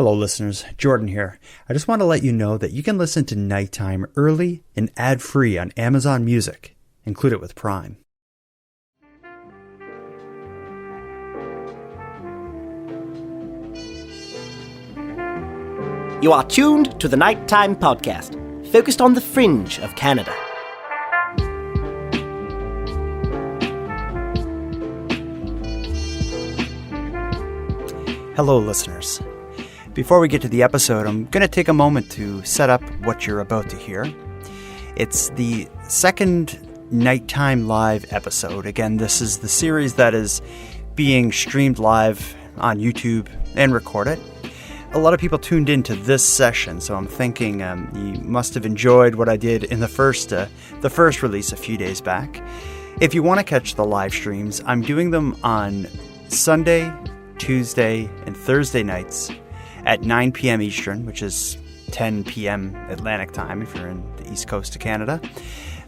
Hello listeners, Jordan here. I just want to let you know that you can listen to Nighttime early and ad-free on Amazon Music. Include it with Prime. You are tuned to the Nighttime Podcast, focused on the fringe of Canada. Hello listeners. Before we get to the episode, I'm going to take a moment to set up what you're about to hear. It's the second Nighttime Live episode. Again, this is the series that is being streamed live on YouTube and recorded. A lot of people tuned into this session, so I'm thinking you must have enjoyed what I did in the first release a few days back. If you want to catch the live streams, I'm doing them on Sunday, Tuesday, and Thursday nights at 9 p.m. Eastern, which is 10 p.m. Atlantic time if you're in the East Coast of Canada.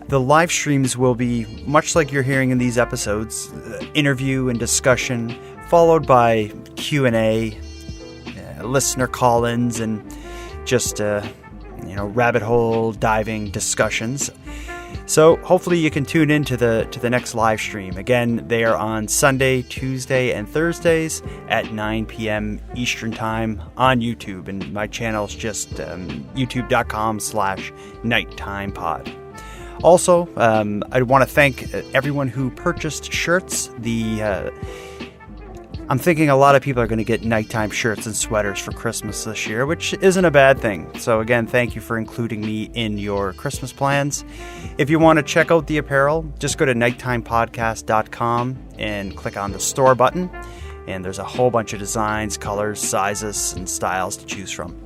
The live streams will be much like you're hearing in these episodes, interview and discussion, followed by Q&A, listener call-ins, and just rabbit hole diving discussions. So hopefully you can tune in to the next live stream. Again, they are on Sunday, Tuesday, and Thursdays at 9 p.m. Eastern Time on YouTube. And my channel is just youtube.com/nighttimepod. Also, I want to thank everyone who purchased shirts. I'm thinking a lot of people are going to get nighttime shirts and sweaters for Christmas this year, which isn't a bad thing. So again, thank you for including me in your Christmas plans. If you want to check out the apparel, just go to nighttimepodcast.com and click on the store button. And there's a whole bunch of designs, colors, sizes, and styles to choose from.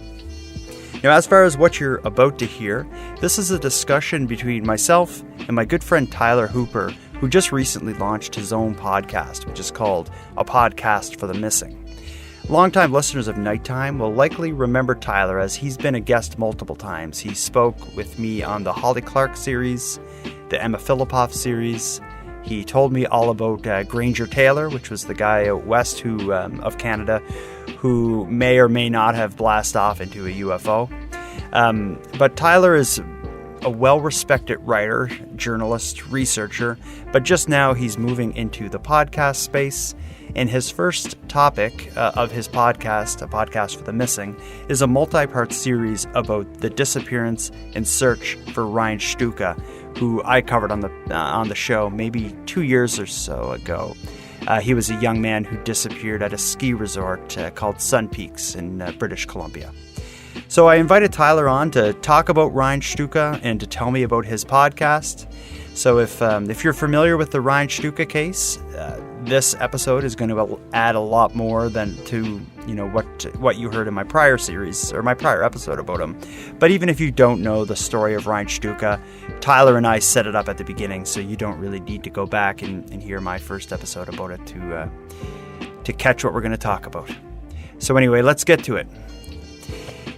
Now, as far as what you're about to hear, this is a discussion between myself and my good friend Tyler Hooper, who just recently launched his own podcast, which is called A Podcast for the Missing. Longtime listeners of Nighttime will likely remember Tyler, as he's been a guest multiple times. He spoke with me on the Holly Clark series, the Emma Filipoff series. He told me all about Granger Taylor, which was the guy out west of Canada who may or may not have blasted off into a UFO. But Tyler is a well-respected writer, journalist, researcher, but just now he's moving into the podcast space. And his first topic of his podcast, A Podcast for the Missing, is a multi-part series about the disappearance and search for Ryan Shtuka, who I covered on the show maybe 2 years or so ago. He was a young man who disappeared at a ski resort called Sun Peaks in British Columbia. So I invited Tyler on to talk about Ryan Shtuka and to tell me about his podcast. So if you're familiar with the Ryan Shtuka case, this episode is going to add a lot more than to what you heard in my prior series or my prior episode about him. But even if you don't know the story of Ryan Shtuka, Tyler and I set it up at the beginning, so you don't really need to go back and hear my first episode about it to catch what we're going to talk about. So anyway, let's get to it.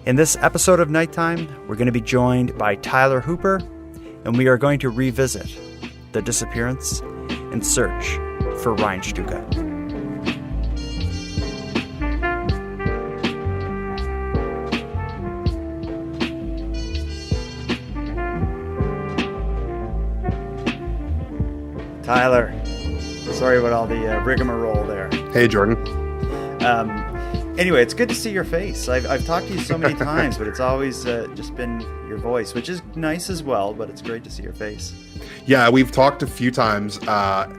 In this episode of Nighttime, we're going to be joined by Tyler Hooper, and we are going to revisit the disappearance and search for Ryan Shtuka. Tyler, sorry about all the rigmarole there. Hey, Jordan. Anyway, it's good to see your face. I've talked to you so many times, but it's always just been your voice, which is nice as well, but it's great to see your face. Yeah, we've talked a few times,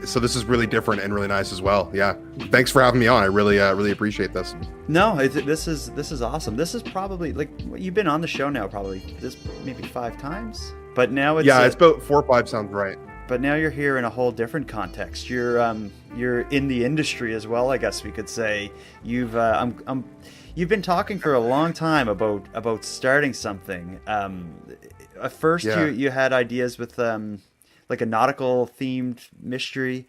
so this is really different and really nice as well. Yeah, thanks for having me on. I really appreciate this. No, this is awesome. This is probably, you've been on the show now probably maybe 5 times, but now it's... Yeah, it's about 4 or 5 sounds right. But now you're here in a whole different context. You're in the industry as well, I guess we could say. You've been talking for a long time about starting something. At first, you had ideas with like a nautical themed mystery.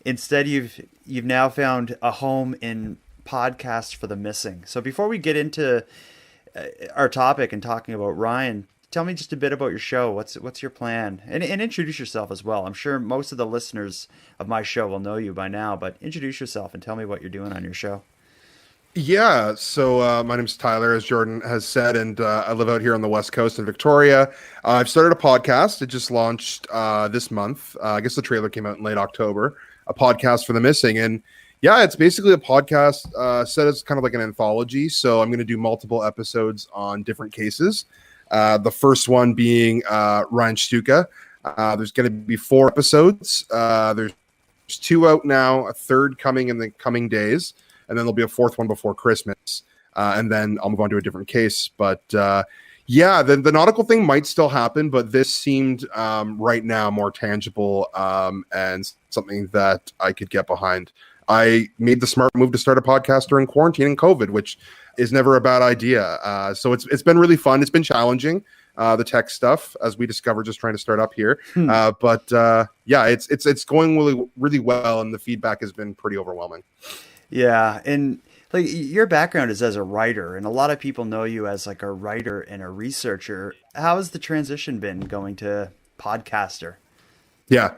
Instead, you've now found a home in Podcast for the Missing. So before we get into our topic and talking about Ryan, tell me just a bit about your show. What's your plan? And introduce yourself as well. I'm sure most of the listeners of my show will know you by now, but introduce yourself and tell me what you're doing on your show. Yeah, so my name's Tyler, as Jordan has said, and I live out here on the West Coast in Victoria. I've started a podcast. It just launched this month. I guess the trailer came out in late October. A podcast for the missing, and yeah, it's basically a podcast set as kind of like an anthology. So I'm going to do multiple episodes on different cases. The first one being Ryan Shtuka. There's going to be 4 episodes. There's 2 out now, a third coming in the coming days. And then there'll be a 4th one before Christmas. And then I'll move on to a different case. But yeah, the nautical thing might still happen, but this seemed right now more tangible and something that I could get behind. I made the smart move to start a podcast during quarantine and COVID, which is never a bad idea. So it's been really fun. It's been challenging, the tech stuff, as we discovered just trying to start up here. But yeah, it's going really, really well, and the feedback has been pretty overwhelming. Yeah, and like your background is as a writer, and a lot of people know you as like a writer and a researcher. How has the transition been going to podcaster? Yeah.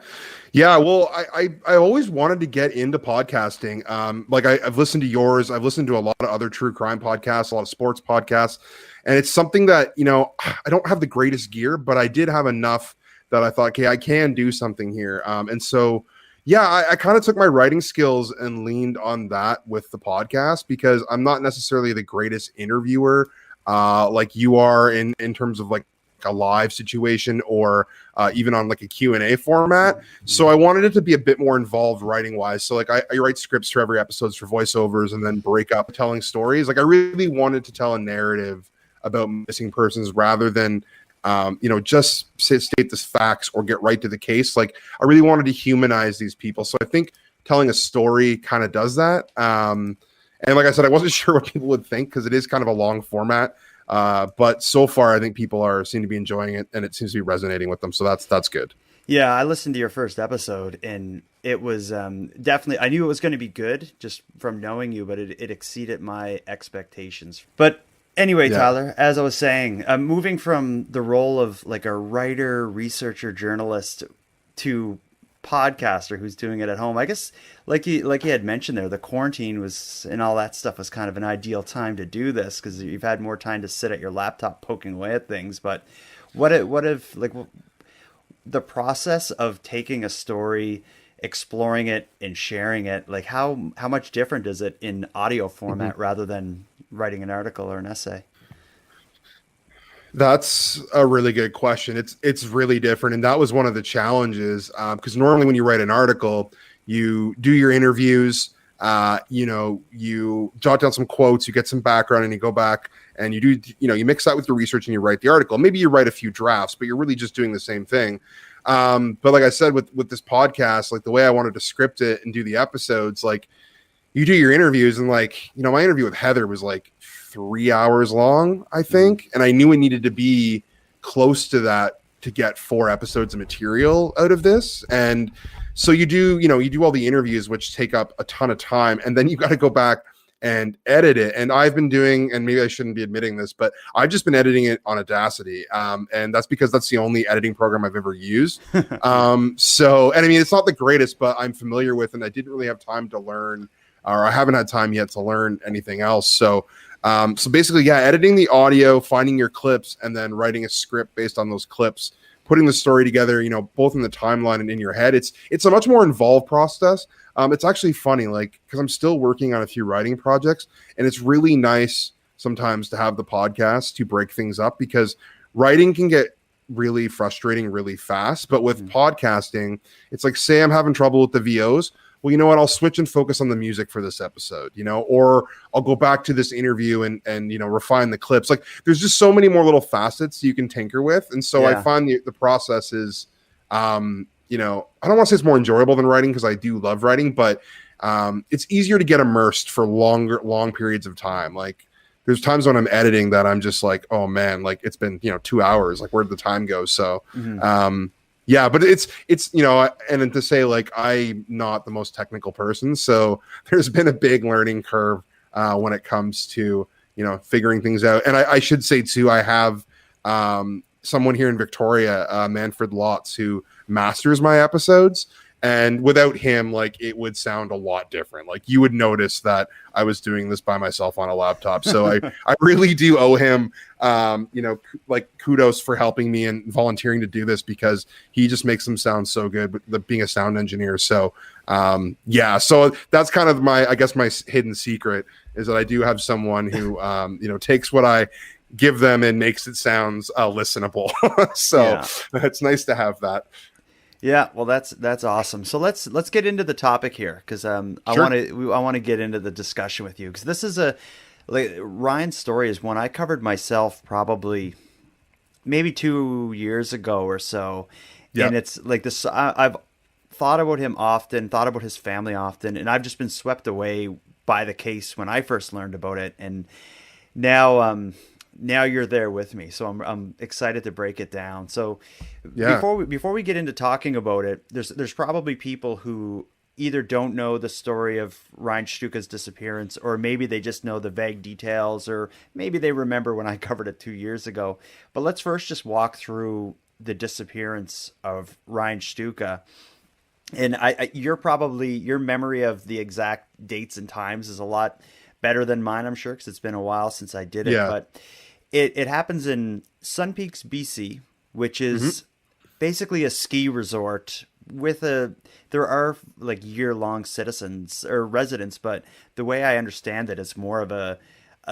Well, I always wanted to get into podcasting. Like I've listened to yours. I've listened to a lot of other true crime podcasts, a lot of sports podcasts, and it's something that, I don't have the greatest gear, but I did have enough that I thought, okay, I can do something here. And so, yeah, I kind of took my writing skills and leaned on that with the podcast, because I'm not necessarily the greatest interviewer like you are in terms of like a live situation or even on like a Q&A format. So I wanted it to be a bit more involved writing wise. So like I write scripts for every episodes for voiceovers and then break up telling stories. Like I really wanted to tell a narrative about missing persons rather than just state this facts or get right to the case. Like I really wanted to humanize these people. So I think telling a story kind of does that. And like I said, I wasn't sure what people would think because it is kind of a long format. But so far, I think people seem to be enjoying it, and it seems to be resonating with them. So that's good. Yeah, I listened to your first episode, and it was definitely, I knew it was going to be good just from knowing you, but it exceeded my expectations. But anyway, yeah. Tyler, as I was saying, moving from the role of like a writer, researcher, journalist to podcaster who's doing it at home, I guess like you had mentioned there, the quarantine was and all that stuff was kind of an ideal time to do this because you've had more time to sit at your laptop poking away at things. But what if like the process of taking a story, exploring it and sharing it, like how much different is it in audio format rather than writing an article or an essay? That's a really good question. It's really different. And that was one of the challenges because normally when you write an article, you do your interviews, you jot down some quotes, you get some background and you go back and you do, you mix that with your research and you write the article. Maybe you write a few drafts, but you're really just doing the same thing. But like I said, with this podcast, like the way I wanted to script it and do the episodes, like you do your interviews and like, my interview with Heather was like 3 hours long, I think. And I knew it needed to be close to that to get 4 episodes of material out of this. And so you do all the interviews, which take up a ton of time. And then you got to go back and edit it. And I've been doing, and maybe I shouldn't be admitting this, but I've just been editing it on Audacity. And that's because that's the only editing program I've ever used. And I mean, it's not the greatest, but I'm familiar with, and I didn't really have time to learn, or I haven't had time yet to learn anything else. So basically, yeah, editing the audio, finding your clips, and then writing a script based on those clips, putting the story together, both in the timeline and in your head. It's a much more involved process. It's actually funny, like, because I'm still working on a few writing projects, and it's really nice sometimes to have the podcast to break things up because writing can get really frustrating really fast. But with podcasting, it's like, say I'm having trouble with the VOs. Well, you know what? I'll switch and focus on the music for this episode, or I'll go back to this interview and refine the clips. Like there's just so many more little facets you can tinker with. And so I find the process is, I don't want to say it's more enjoyable than writing because I do love writing, but it's easier to get immersed for long periods of time. Like there's times when I'm editing that I'm just like, oh man, like it's been, 2 hours, like where'd the time go? So, yeah, but it's and then to say like I'm not the most technical person, so there's been a big learning curve when it comes to figuring things out. And I should say too, I have someone here in Victoria, Manfred Lotz, who masters my episodes, And without him, like, it would sound a lot different. Like, you would notice that I was doing this by myself on a laptop. So I really do owe him, like, kudos for helping me and volunteering to do this, because he just makes them sound so good with being a sound engineer. So, so that's kind of my hidden secret, is that I do have someone who, takes what I give them and makes it sounds listenable. So it's nice to have that. Yeah, well, that's awesome. So let's get into the topic here, because I want to get into the discussion with you, because this is Ryan's story is one I covered myself probably maybe 2 years ago or so, and it's like this. I've thought about him often, thought about his family often, and I've just been swept away by the case when I first learned about it, and now you're there with me, so I'm excited to break it down. So before we get into talking about it, there's probably people who either don't know the story of Ryan Shtuka's disappearance, or maybe they just know the vague details, or maybe they remember when I covered it 2 years ago. But let's first just walk through the disappearance of Ryan Shtuka. And your memory of the exact dates and times is a lot better than mine, I'm sure, because it's been a while since I did it. But it happens in Sun Peaks, BC, which is basically a ski resort with there are like year-long citizens or residents, but the way I understand it, it's more of a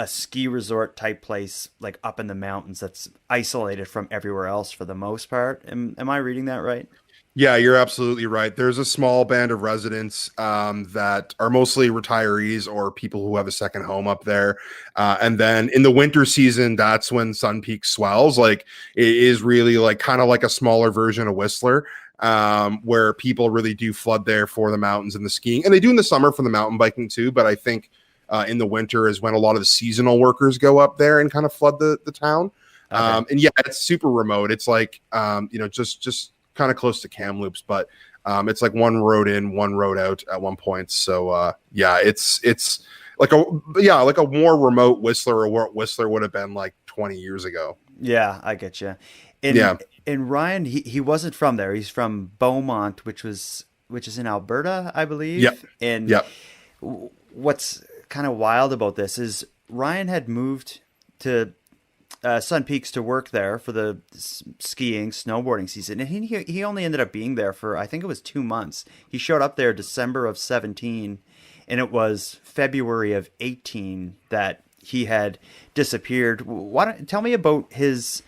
ski resort type place, like up in the mountains, that's isolated from everywhere else for the most part. Am I reading that right? Yeah, you're absolutely right. There's a small band of residents that are mostly retirees or people who have a second home up there. And then in the winter season, that's when Sun Peak swells. Like, it is really like kind of like a smaller version of Whistler, where people really do flood there for the mountains and the skiing. And they do in the summer for the mountain biking too. But I think in the winter is when a lot of the seasonal workers go up there and kind of flood the town. Okay. And yeah, it's super remote. It's like, just kind of close to Kamloops, but it's like one road in, one road out at one point. So it's like a more remote Whistler, or what Whistler would have been like 20 years ago. Yeah, I get you. And Ryan, he wasn't from there. He's from Beaumont, which is in Alberta, I believe. Yep. And what's kind of wild about this is Ryan had moved to Sun Peaks to work there for the skiing, snowboarding season. And he only ended up being there for, I think it was 2 months. He showed up there December of 17, and it was February of 18 that he had disappeared. Tell me about his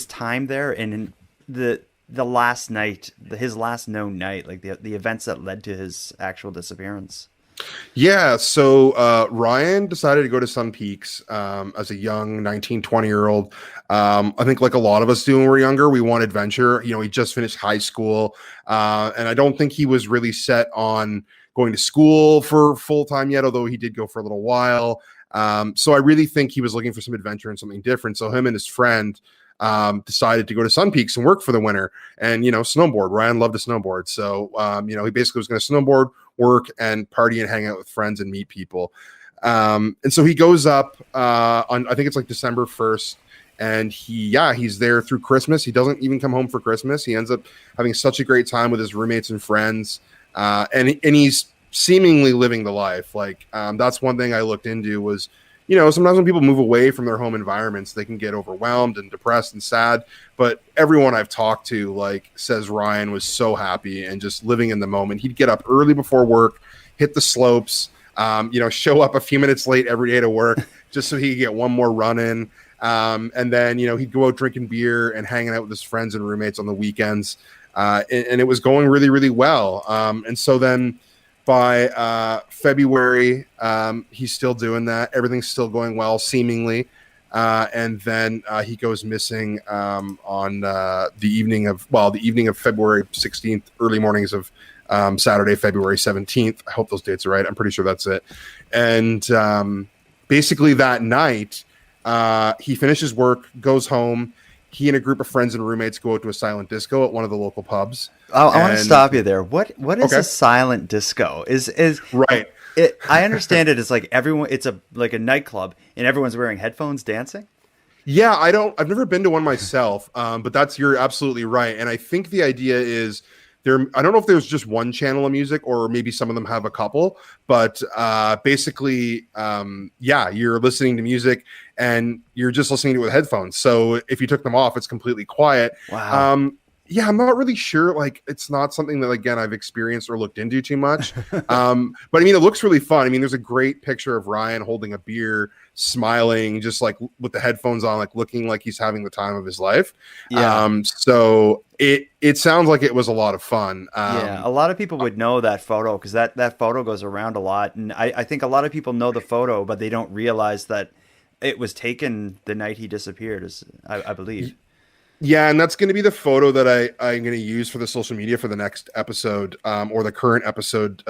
time there and the last night, his last known night, like the events that led to his actual disappearance. Yeah, so Ryan decided to go to Sun Peaks as a young 19, 20-year-old. I think like a lot of us do when we're younger, we want adventure. He just finished high school, and I don't think he was really set on going to school for full-time yet, although he did go for a little while. So I really think he was looking for some adventure and something different. So him and his friend decided to go to Sun Peaks and work for the winter and, snowboard. Ryan loved to snowboard. So, he basically was going to snowboard, work, and party and hang out with friends and meet people. And so he goes up on, I think it's like December 1st. And he's there through Christmas. He doesn't even come home for Christmas. He ends up having such a great time with his roommates and friends. And he's seemingly living the life. Like, that's one thing I looked into was, sometimes when people move away from their home environments, they can get overwhelmed and depressed and sad. But everyone I've talked to, like, says Ryan was so happy and just living in the moment. He'd get up early before work, hit the slopes, show up a few minutes late every day to work just so he could get one more run in. And then, he'd go out drinking beer and hanging out with his friends and roommates on the weekends. And it was going really, really well. And so then by February, he's still doing that. Everything's still going well, seemingly. And then he goes missing on the evening of February 16th, early mornings of Saturday, February 17th. I hope those dates are right. I'm pretty sure that's it. And basically that night, he finishes work, goes home. He and a group of friends and roommates go out to a silent disco at one of the local pubs. I want to stop you there. What is a silent disco? Is right? I understand it as like everyone. It's like a nightclub, and everyone's wearing headphones dancing. Yeah, I've never been to one myself, but you're absolutely right. And I think the idea is I don't know if there's just one channel of music or maybe some of them have a couple, but basically, you're listening to music and you're just listening to it with headphones. So if you took them off, it's completely quiet. Wow. Yeah, I'm not really sure. Like, it's not something that, again, I've experienced or looked into too much. But I mean, it looks really fun. I mean, there's a great picture of Ryan holding a beer, smiling, just like with the headphones on, like looking like he's having the time of his life. Yeah. So it sounds like it was a lot of fun. Yeah, a lot of people would know that photo because that photo goes around a lot. And I think a lot of people know the photo, but they don't realize that it was taken the night he disappeared, I believe. Yeah, and that's going to be the photo that I'm going to use for the social media for the next episode, or the current episode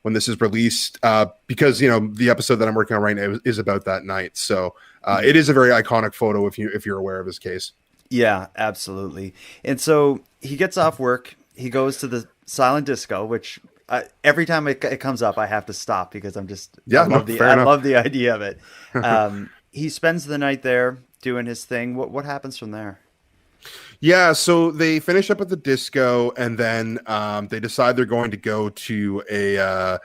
when this is released, because the episode that I'm working on right now is about that night. So it is a very iconic photo if you're aware of his case. Yeah, absolutely. And so he gets off work. He goes to the silent disco, which every time it comes up, I have to stop because I love the idea of it. He spends the night there doing his thing. What happens from there? Yeah, so they finish up at the disco, and then they decide they're going to go to a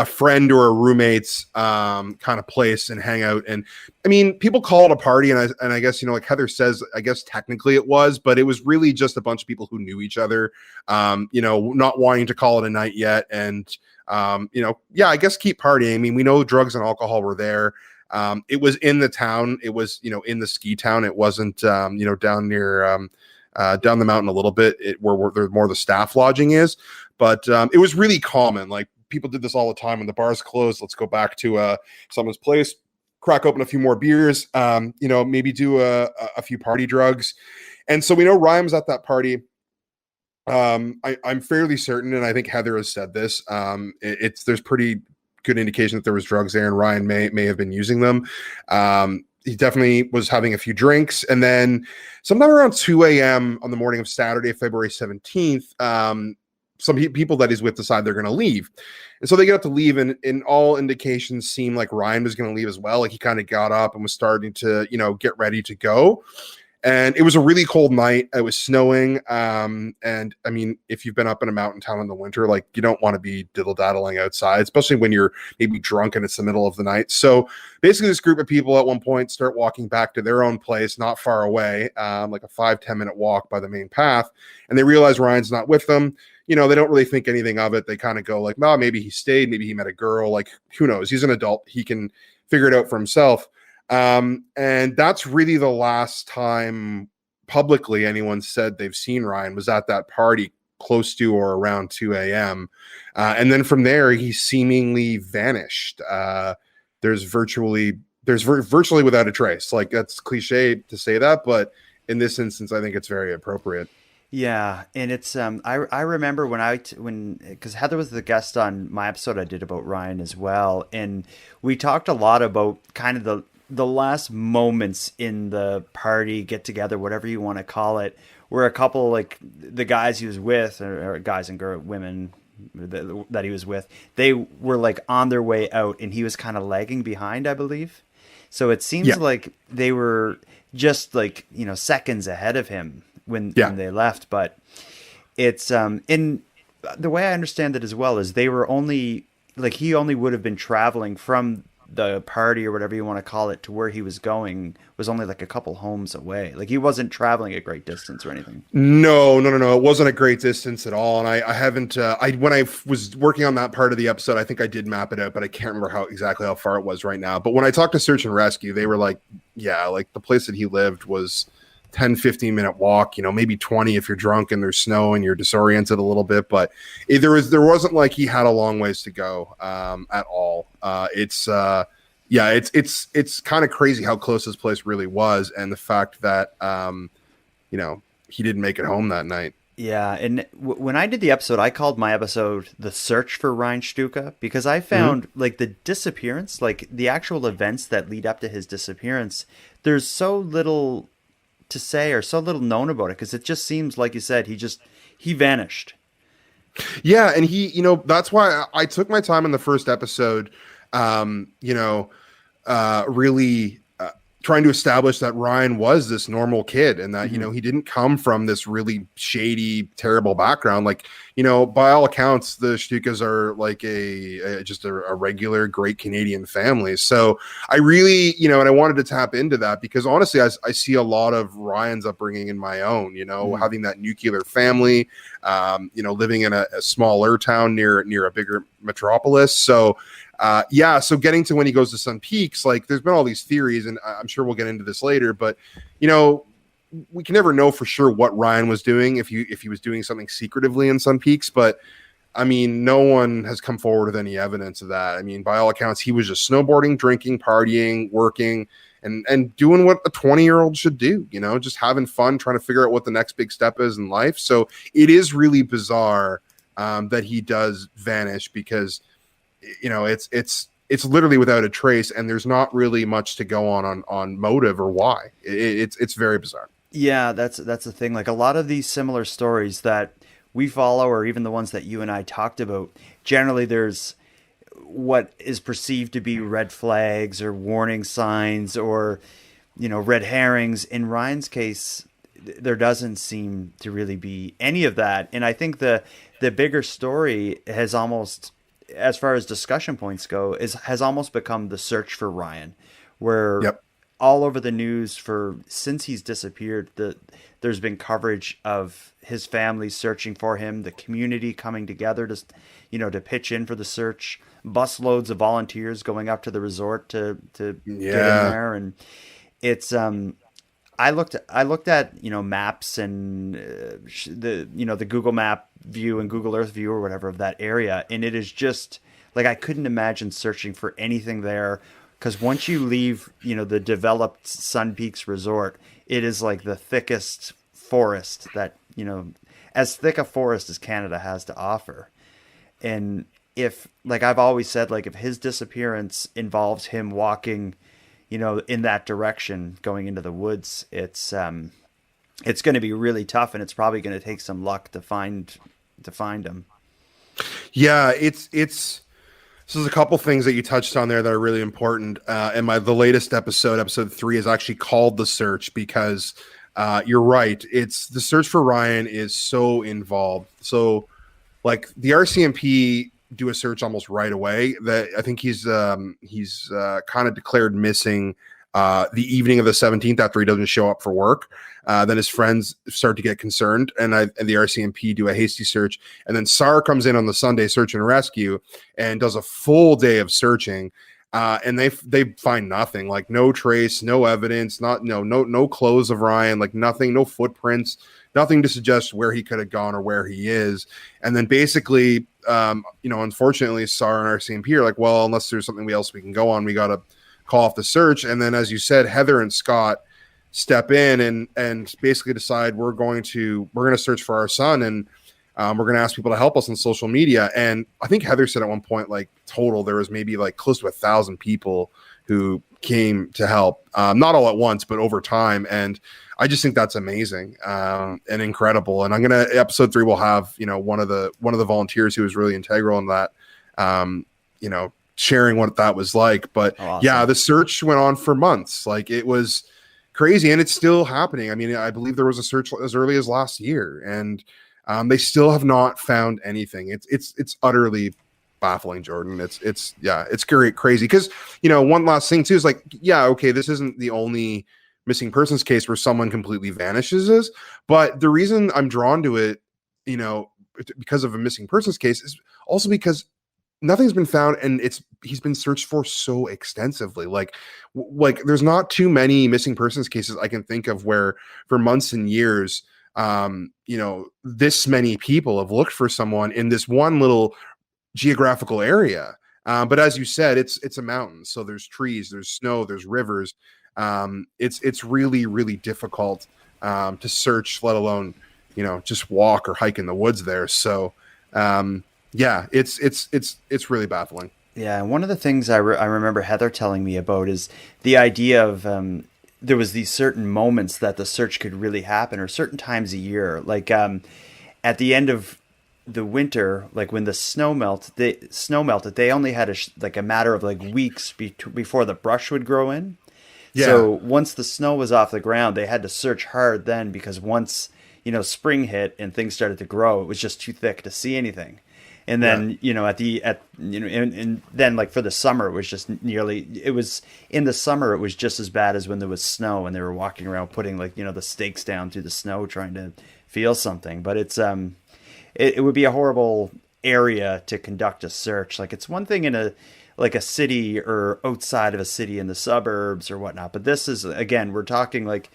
friend or a roommate's kind of place and hang out. And I mean, people call it a party, and I guess like Heather says, I guess technically it was, but it was really just a bunch of people who knew each other, not wanting to call it a night yet, and I guess keep partying. I mean, we know drugs and alcohol were there. It was in the town. It was, in the ski town. It wasn't, down near, down the mountain a little bit, where there's more the staff lodging is. But it was really common. Like, people did this all the time when the bars closed. Let's go back to someone's place, crack open a few more beers, maybe do a few party drugs. And so we know Ryan was at that party. I'm fairly certain, and I think Heather has said this, there's pretty good indication that there was drugs there, and Ryan may have been using them. He definitely was having a few drinks, and then sometime around 2 a.m. on the morning of Saturday, February 17th, some people that he's with decide they're going to leave. And so they get up to leave, and in all indications seem like Ryan was going to leave as well. Like, he kind of got up and was starting to, get ready to go. And it was a really cold night. It was snowing. And I mean, if you've been up in a mountain town in the winter, like, you don't want to be diddle-daddling outside, especially when you're maybe drunk and it's the middle of the night. So basically, this group of people at one point start walking back to their own place, not far away, like a 5-10 minute walk by the main path. And they realize Ryan's not with them. They don't really think anything of it. They kind of go like, well, maybe he stayed. Maybe he met a girl. Like, who knows? He's an adult. He can figure it out for himself. And that's really the last time publicly anyone said they've seen Ryan, was at that party close to or around 2 a.m. And then from there, he seemingly vanished. There's virtually without a trace. Like, that's cliche to say that, but in this instance, I think it's very appropriate. Yeah, and it's I remember because Heather was the guest on my episode I did about Ryan as well, and we talked a lot about kind of the last moments in the party, get together, whatever you want to call it, where a couple, like the guys he was with, or guys and women that he was with, they were like on their way out, and he was kind of lagging behind, I believe. So it seems like they were just like, seconds ahead of him when they left. But it's in the way I understand it as well is they were only like, he only would have been traveling from the party or whatever you want to call it to where he was going was only like a couple homes away. Like, he wasn't traveling a great distance or anything. No. It wasn't a great distance at all. And I haven't, when I was working on that part of the episode, I think I did map it out, but I can't remember exactly how far it was right now. But when I talked to Search and Rescue, they were like, like the place that he lived was 10-15 minute walk, maybe 20 if you're drunk and there's snow and you're disoriented a little bit, but there wasn't like he had a long ways to go at all. It's kind of crazy how close this place really was, and the fact that he didn't make it home that night. Yeah, and when I did the episode, I called my episode "The Search for Ryan Shtuka" because I found like the disappearance, like the actual events that lead up to his disappearance, there's so little to say or so little known about it, because it just seems like you said he vanished. Yeah, and he, that's why I took my time in the first episode, really trying to establish that Ryan was this normal kid and that, Mm-hmm. he didn't come from this really shady, terrible background. Like, by all accounts, the Shtukas are like just a regular, great Canadian family. So I really, and I wanted to tap into that because honestly, I see a lot of Ryan's upbringing in my own, Mm-hmm. having that nuclear family, living in a smaller town near a bigger metropolis. So, so getting to when he goes to Sun Peaks, like there's been all these theories, and I'm sure we'll get into this later, but we can never know for sure what Ryan was doing if he was doing something secretively in Sun Peaks, but I mean, no one has come forward with any evidence of that. I mean, by all accounts, he was just snowboarding, drinking, partying, working, and doing what a 20-year-old should do, just having fun, trying to figure out what the next big step is in life. So it is really bizarre that he does vanish because it's literally without a trace, and there's not really much to go on motive or why. It's very bizarre. Yeah, that's the thing. Like a lot of these similar stories that we follow, or even the ones that you and I talked about, generally there's what is perceived to be red flags or warning signs or red herrings. In Ryan's case, there doesn't seem to really be any of that. And I think the bigger story has almost, as far as discussion points go, has almost become the search for Ryan, where Yep. all over the news since he's disappeared, there's been coverage of his family searching for him, the community coming together to pitch in for the search, busloads of volunteers going up to the resort to get in there, and it's I looked at maps and the Google Map view and Google Earth view or whatever of that area, and it is just like I couldn't imagine searching for anything there, because once you leave the developed Sun Peaks resort, it is like the thickest forest that as thick a forest as Canada has to offer. And if, like I've always said, like if his disappearance involves him walking in that direction, going into the woods, it's going to be really tough, and it's probably going to take some luck to find him. Yeah, so there's a couple things that you touched on there that are really important. And the latest episode 3, is actually called The Search because you're right. It's the search for Ryan is so involved. So like the RCMP do a search almost right away. That I think he's kind of declared missing the evening of the 17th after he doesn't show up for work. Then his friends start to get concerned, and the RCMP do a hasty search. And then SAR comes in on the Sunday search and rescue and does a full day of searching. And they find nothing, like no trace, no evidence, no clothes of Ryan, like nothing, no footprints, nothing to suggest where he could have gone or where he is. And then basically, unfortunately, SAR and RCMP are like, well, unless there's something else we can go on, we got to call off the search. And then, as you said, Heather and Scott step in and basically decide we're going to search for our son, and we're going to ask people to help us on social media. And I think Heather said at one point, like total, there was maybe like close to 1,000 people who came to help, not all at once, but over time. And I just think that's amazing and incredible. And episode 3 will have, one of the volunteers who was really integral in that, sharing what that was like. But Awesome. Yeah, the search went on for months. Like it was crazy, and it's still happening. I mean, I believe there was a search as early as last year, and they still have not found anything. It's utterly baffling, Jordan. It's crazy because one last thing too is like, yeah, okay, this isn't the only missing persons case where someone completely vanishes, but the reason I'm drawn to it, because of a missing persons case, is also because nothing's been found, and he's been searched for so extensively. Like there's not too many missing persons cases I can think of where for months and years, this many people have looked for someone in this one little geographical area. But as you said, it's a mountain, so there's trees, there's snow, there's rivers. It's really, really difficult to search, let alone just walk or hike in the woods there. So yeah, it's really baffling. Yeah, and one of the things I remember Heather telling me about is the idea of there was these certain moments that the search could really happen, or certain times a year, like at the end of the winter, like when the snow melted, they only had a matter of like weeks before the brush would grow in. Yeah. So once the snow was off the ground, they had to search hard then, because once, spring hit and things started to grow, it was just too thick to see anything. And then, and then like for the summer, it was just in the summer, it was just as bad as when there was snow and they were walking around putting like, the stakes down through the snow trying to feel something. But it would be a horrible area to conduct a search. Like, it's one thing in a city or outside of a city in the suburbs or whatnot. But this is, again, we're talking like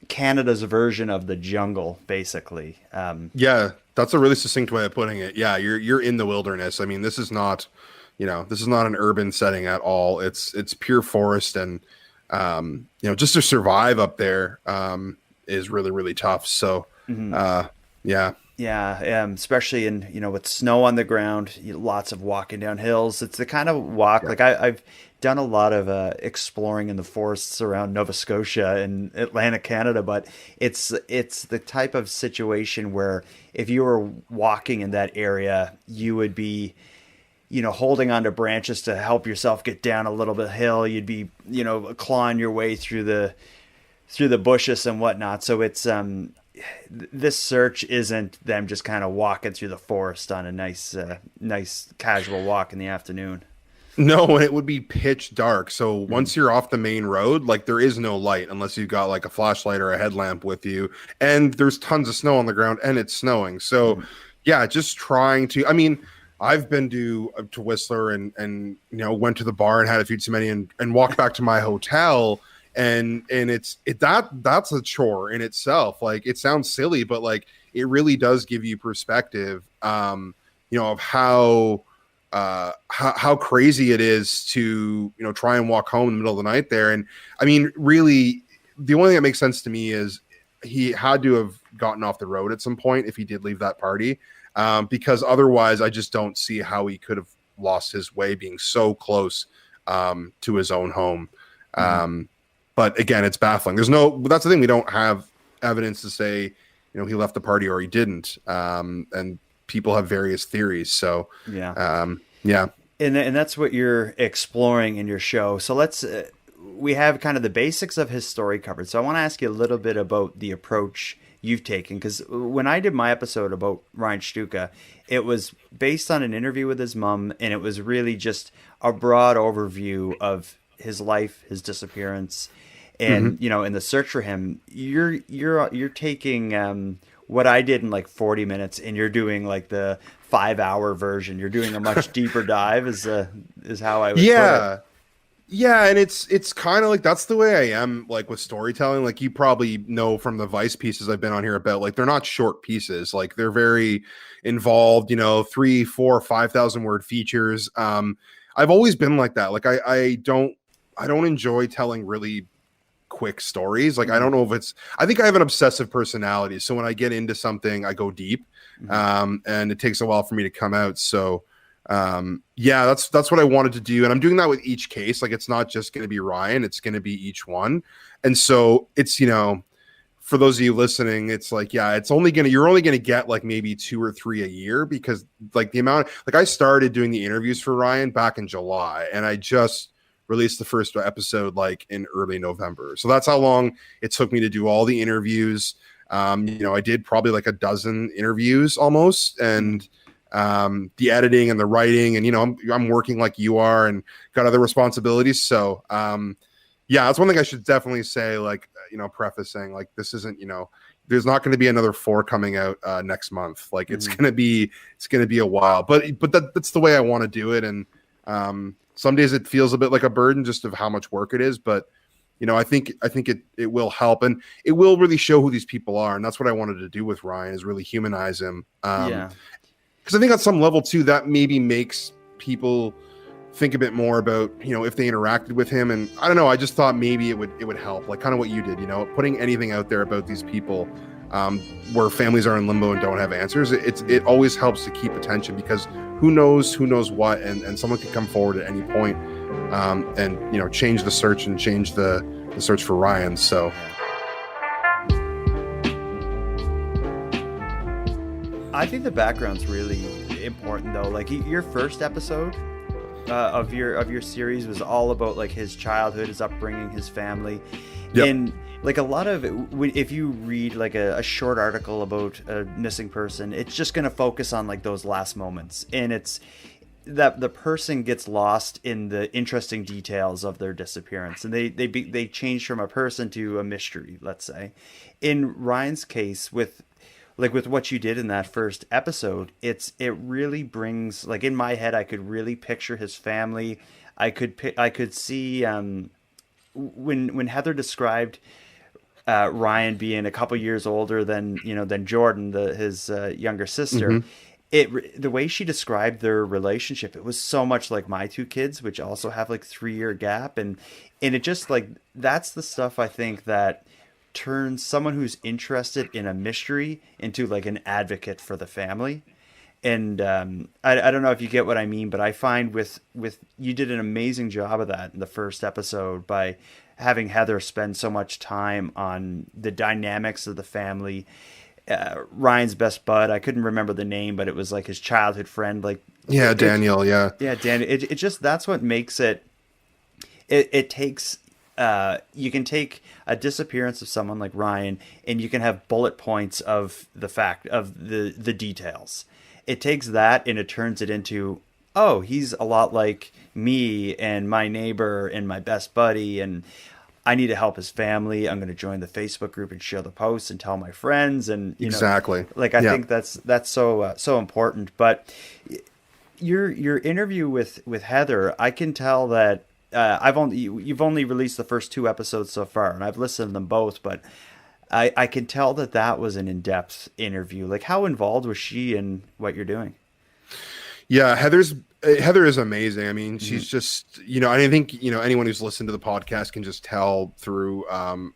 Canada's version of the jungle, basically. Yeah, that's a really succinct way of putting it. Yeah, you're in the wilderness. I mean, this is not an urban setting at all. It's pure forest, and just to survive up there is really, really tough. So, yeah. Yeah, especially in, with snow on the ground, lots of walking down hills. It's the kind of walk, like I've done a lot of exploring in the forests around Nova Scotia and Atlantic Canada, but it's the type of situation where if you were walking in that area, you would be, holding onto branches to help yourself get down a little bit hill. You'd be, clawing your way through the bushes and whatnot. So it's this search isn't them just kind of walking through the forest on a nice casual walk in the afternoon. No, and it would be pitch dark. So once you're off the main road, like there is no light unless you've got like a flashlight or a headlamp with you. And there's tons of snow on the ground and it's snowing. So yeah, just trying to, I mean, I've been to Whistler and went to the bar and had a few too many and walked back to my hotel. And that's a chore in itself. Like, it sounds silly, but like it really does give you perspective, of how crazy it is to try and walk home in the middle of the night there. And I mean, really, the only thing that makes sense to me is he had to have gotten off the road at some point if he did leave that party, because otherwise I just don't see how he could have lost his way being so close to his own home. But again, it's baffling. That's the thing. We don't have evidence to say, he left the party or he didn't. And people have various theories. So, yeah. And that's what you're exploring in your show. So we have kind of the basics of his story covered. So I want to ask you a little bit about the approach you've taken. Because when I did my episode about Ryan Shtuka, it was based on an interview with his mom. And it was really just a broad overview of his life, his disappearance, and in the search for him. You're taking what I did in like 40 minutes, and you're doing like the 5-hour version. You're doing a much deeper dive, is how I would put it. Yeah, and it's kind of like that's the way I am like with storytelling. Like, you probably know from the Vice pieces I've been on here about, like, they're not short pieces. Like, they're very involved, 3, 4, 5,000 word features. I've always been like that. Like, I don't enjoy telling really quick stories. Like, I don't know if I think I have an obsessive personality. So when I get into something, I go deep, and it takes a while for me to come out. So, that's what I wanted to do. And I'm doing that with each case. Like, it's not just going to be Ryan, it's going to be each one. And so it's, for those of you listening, it's like, you're only going to get like maybe 2 or 3 a year, because like the amount, like I started doing the interviews for Ryan back in July, and I just released the first episode like in early November. So that's how long it took me to do all the interviews. I did probably like a dozen interviews almost, and the editing and the writing, and I'm working like you are and got other responsibilities. So that's one thing I should definitely say, like, prefacing, like, this isn't, there's not going to be another 4 coming out next month. Like, it's going to be a while, but that's the way I want to do it. And some days it feels a bit like a burden just of how much work it is, but I think it will help, and it will really show who these people are. And that's what I wanted to do with Ryan, is really humanize him. Because I think on some level too, that maybe makes people think a bit more about, if they interacted with him. And I don't know, I just thought maybe it would help, like kind of what you did, putting anything out there about these people, where families are in limbo and don't have answers. It always helps to keep attention, because who knows what, and someone could come forward at any point, and change the search and change the search for Ryan. So I think the background's really important, though. Like, your first episode, of your series was all about like his childhood, his upbringing, his family. Yep. And like a lot of if you read like a short article about a missing person, it's just going to focus on like those last moments, and it's that the person gets lost in the interesting details of their disappearance, and they change from a person to a mystery, let's say. In Ryan's case, with what you did in that first episode, it really brings, like, in my head I could really picture his family. I could see when Heather described Ryan being a couple years older than Jordan, his younger sister. Mm-hmm. The way she described their relationship, it was so much like my two kids, which also have like 3-year gap, and it just, like, that's the stuff I think that turns someone who's interested in a mystery into like an advocate for the family. And I don't know if you get what I mean, but I find with you did an amazing job of that in the first episode by having Heather spend so much time on the dynamics of the family. Ryan's best bud, I couldn't remember the name, but it was like his childhood friend, like Daniel. Yeah, Daniel. It just, that's what makes it. It takes. You can take a disappearance of someone like Ryan, and you can have bullet points of the fact of the details. It takes that and it turns it into, oh, he's a lot like me and my neighbor and my best buddy, and I need to help his family. I'm going to join the Facebook group and share the posts and tell my friends. And exactly. I think that's so important. But your interview with Heather, I can tell that you've only released the first 2 episodes so far, and I've listened to them both, but I can tell that was an in-depth interview. Like, how involved was she in what you're doing? Yeah, Heather is amazing. I mean, she's just, I think, anyone who's listened to the podcast can just tell through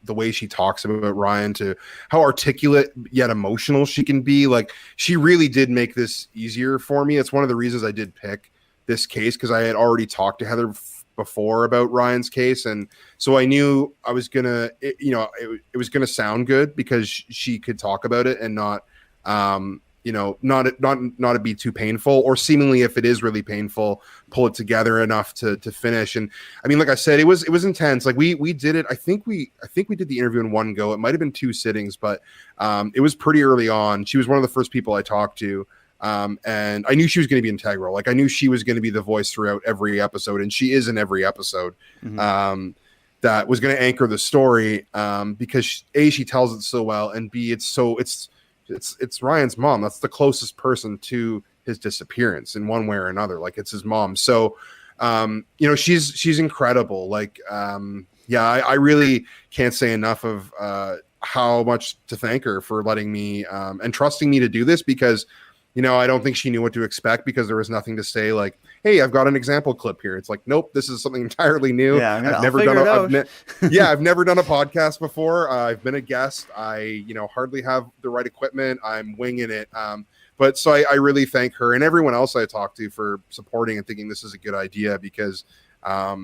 the way she talks about Ryan, to how articulate yet emotional she can be. Like, she really did make this easier for me. It's one of the reasons I did pick this case, because I had already talked to Heather before about Ryan's case, and so I knew I was gonna, it was gonna sound good because she could talk about it and not not be too painful, or seemingly, if it is really painful, pull it together enough to finish. And I mean, like I said, it was intense. Like we did it. I think we did the interview in one go. It might have been 2 sittings, but it was pretty early on. She was one of the first people I talked to. And I knew she was going to be integral. Like, I knew she was going to be the voice throughout every episode, and she is in every episode. That was going to anchor the story, because A, she tells it so well, and B, it's Ryan's mom. That's the closest person to his disappearance in one way or another. Like, it's his mom. So, she's incredible. Like, I really can't say enough of how much to thank her for letting me and trusting me to do this, because I don't think she knew what to expect, because there was nothing to say like, hey, I've got an example clip here. It's like, nope, this is something entirely new. Yeah, I've never done a podcast before. I've been a guest. I, hardly have the right equipment. I'm winging it. But so I really thank her and everyone else I talked to for supporting and thinking this is a good idea, because, I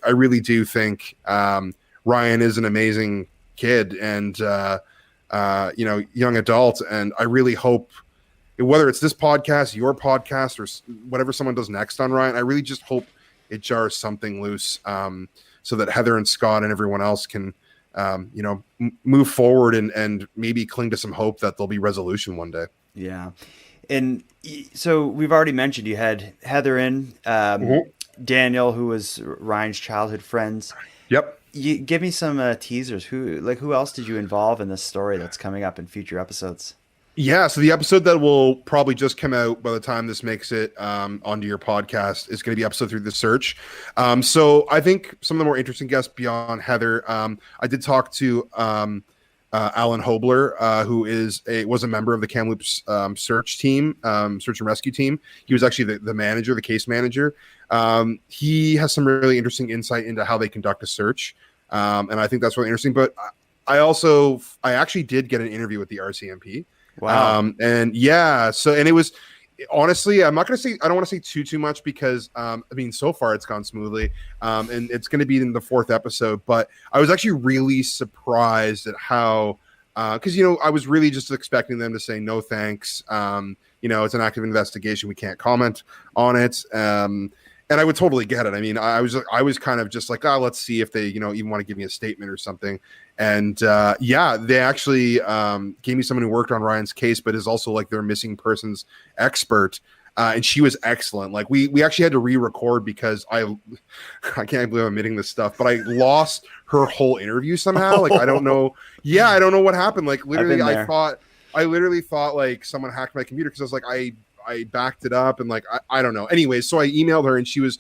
really do think Ryan is an amazing kid and, young adult. And I really hope, whether it's this podcast, your podcast, or whatever someone does next on Ryan, I really just hope it jars something loose, so that Heather and Scott and everyone else can, move forward and maybe cling to some hope that there'll be resolution one day. Yeah. And so we've already mentioned you had Heather in, Daniel, who was Ryan's childhood friends. Yep. You give me some teasers. Who else did you involve in this story that's coming up in future episodes? Yeah, so the episode that will probably just come out by the time this makes it onto your podcast is going to be episode 3, The Search. So I think some of the more interesting guests beyond Heather, I did talk to Alan Hobler, who was a member of the Kamloops search team, search and rescue team. He was actually the manager, the case manager. He has some really interesting insight into how they conduct a search, and I think that's really interesting. But I actually did get an interview with the RCMP. Wow. And it was, honestly, I don't want to say too much, because so far it's gone smoothly, and it's going to be in the 4th episode, but I was actually really surprised at how, because I was really just expecting them to say no thanks, it's an active investigation. We can't comment on it. And I would totally get it. I mean, I was kind of just like, oh, let's see if they, even want to give me a statement or something. And they actually gave me someone who worked on Ryan's case, but is also like their missing persons expert. And she was excellent. Like we actually had to re-record because I can't believe I'm admitting this stuff, but I lost her whole interview somehow. Like I don't know. Yeah, I don't know what happened. Like literally, I literally thought like someone hacked my computer because I was like I backed it up and like I don't know. Anyways, so I emailed her and she was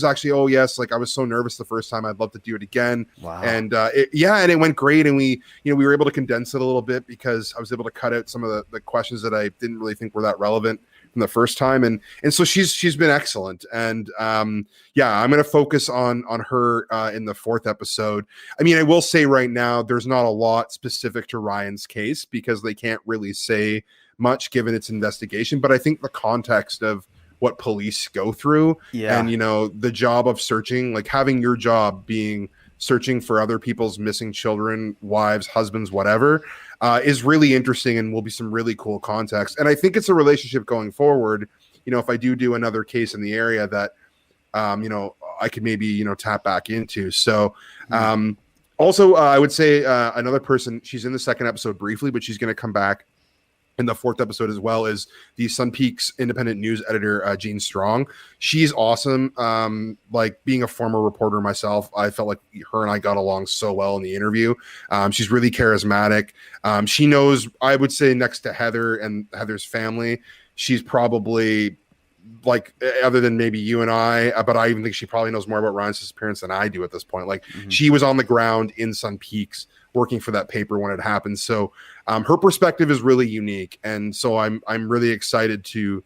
actually, oh yes, like I was so nervous the first time, I'd love to do it again. Wow. And and it went great, and we were able to condense it a little bit because I was able to cut out some of the questions that I didn't really think were that relevant from the first time, and so she's been excellent. And I'm going to focus on her in the 4th episode. I mean, I will say right now there's not a lot specific to Ryan's case because they can't really say much given its investigation, but I think the context of what police go through and the job of searching, like having your job being searching for other people's missing children, wives, husbands, whatever, is really interesting and will be some really cool context. And I think it's a relationship going forward, if I do another case in the area that I could maybe tap back into. So also I would say another person, she's in the 2nd episode briefly, but she's going to come back in the 4th episode as well, is the Sun Peaks independent news editor, Jean Strong. She's awesome. Like being a former reporter myself, I felt like her and I got along so well in the interview. She's really charismatic. She knows, I would say, next to Heather and Heather's family, she's probably like, other than maybe you and I, but I even think she probably knows more about Ryan's disappearance than I do at this point. Like she was on the ground in Sun Peaks working for that paper when it happened. So her perspective is really unique. And so I'm really excited to,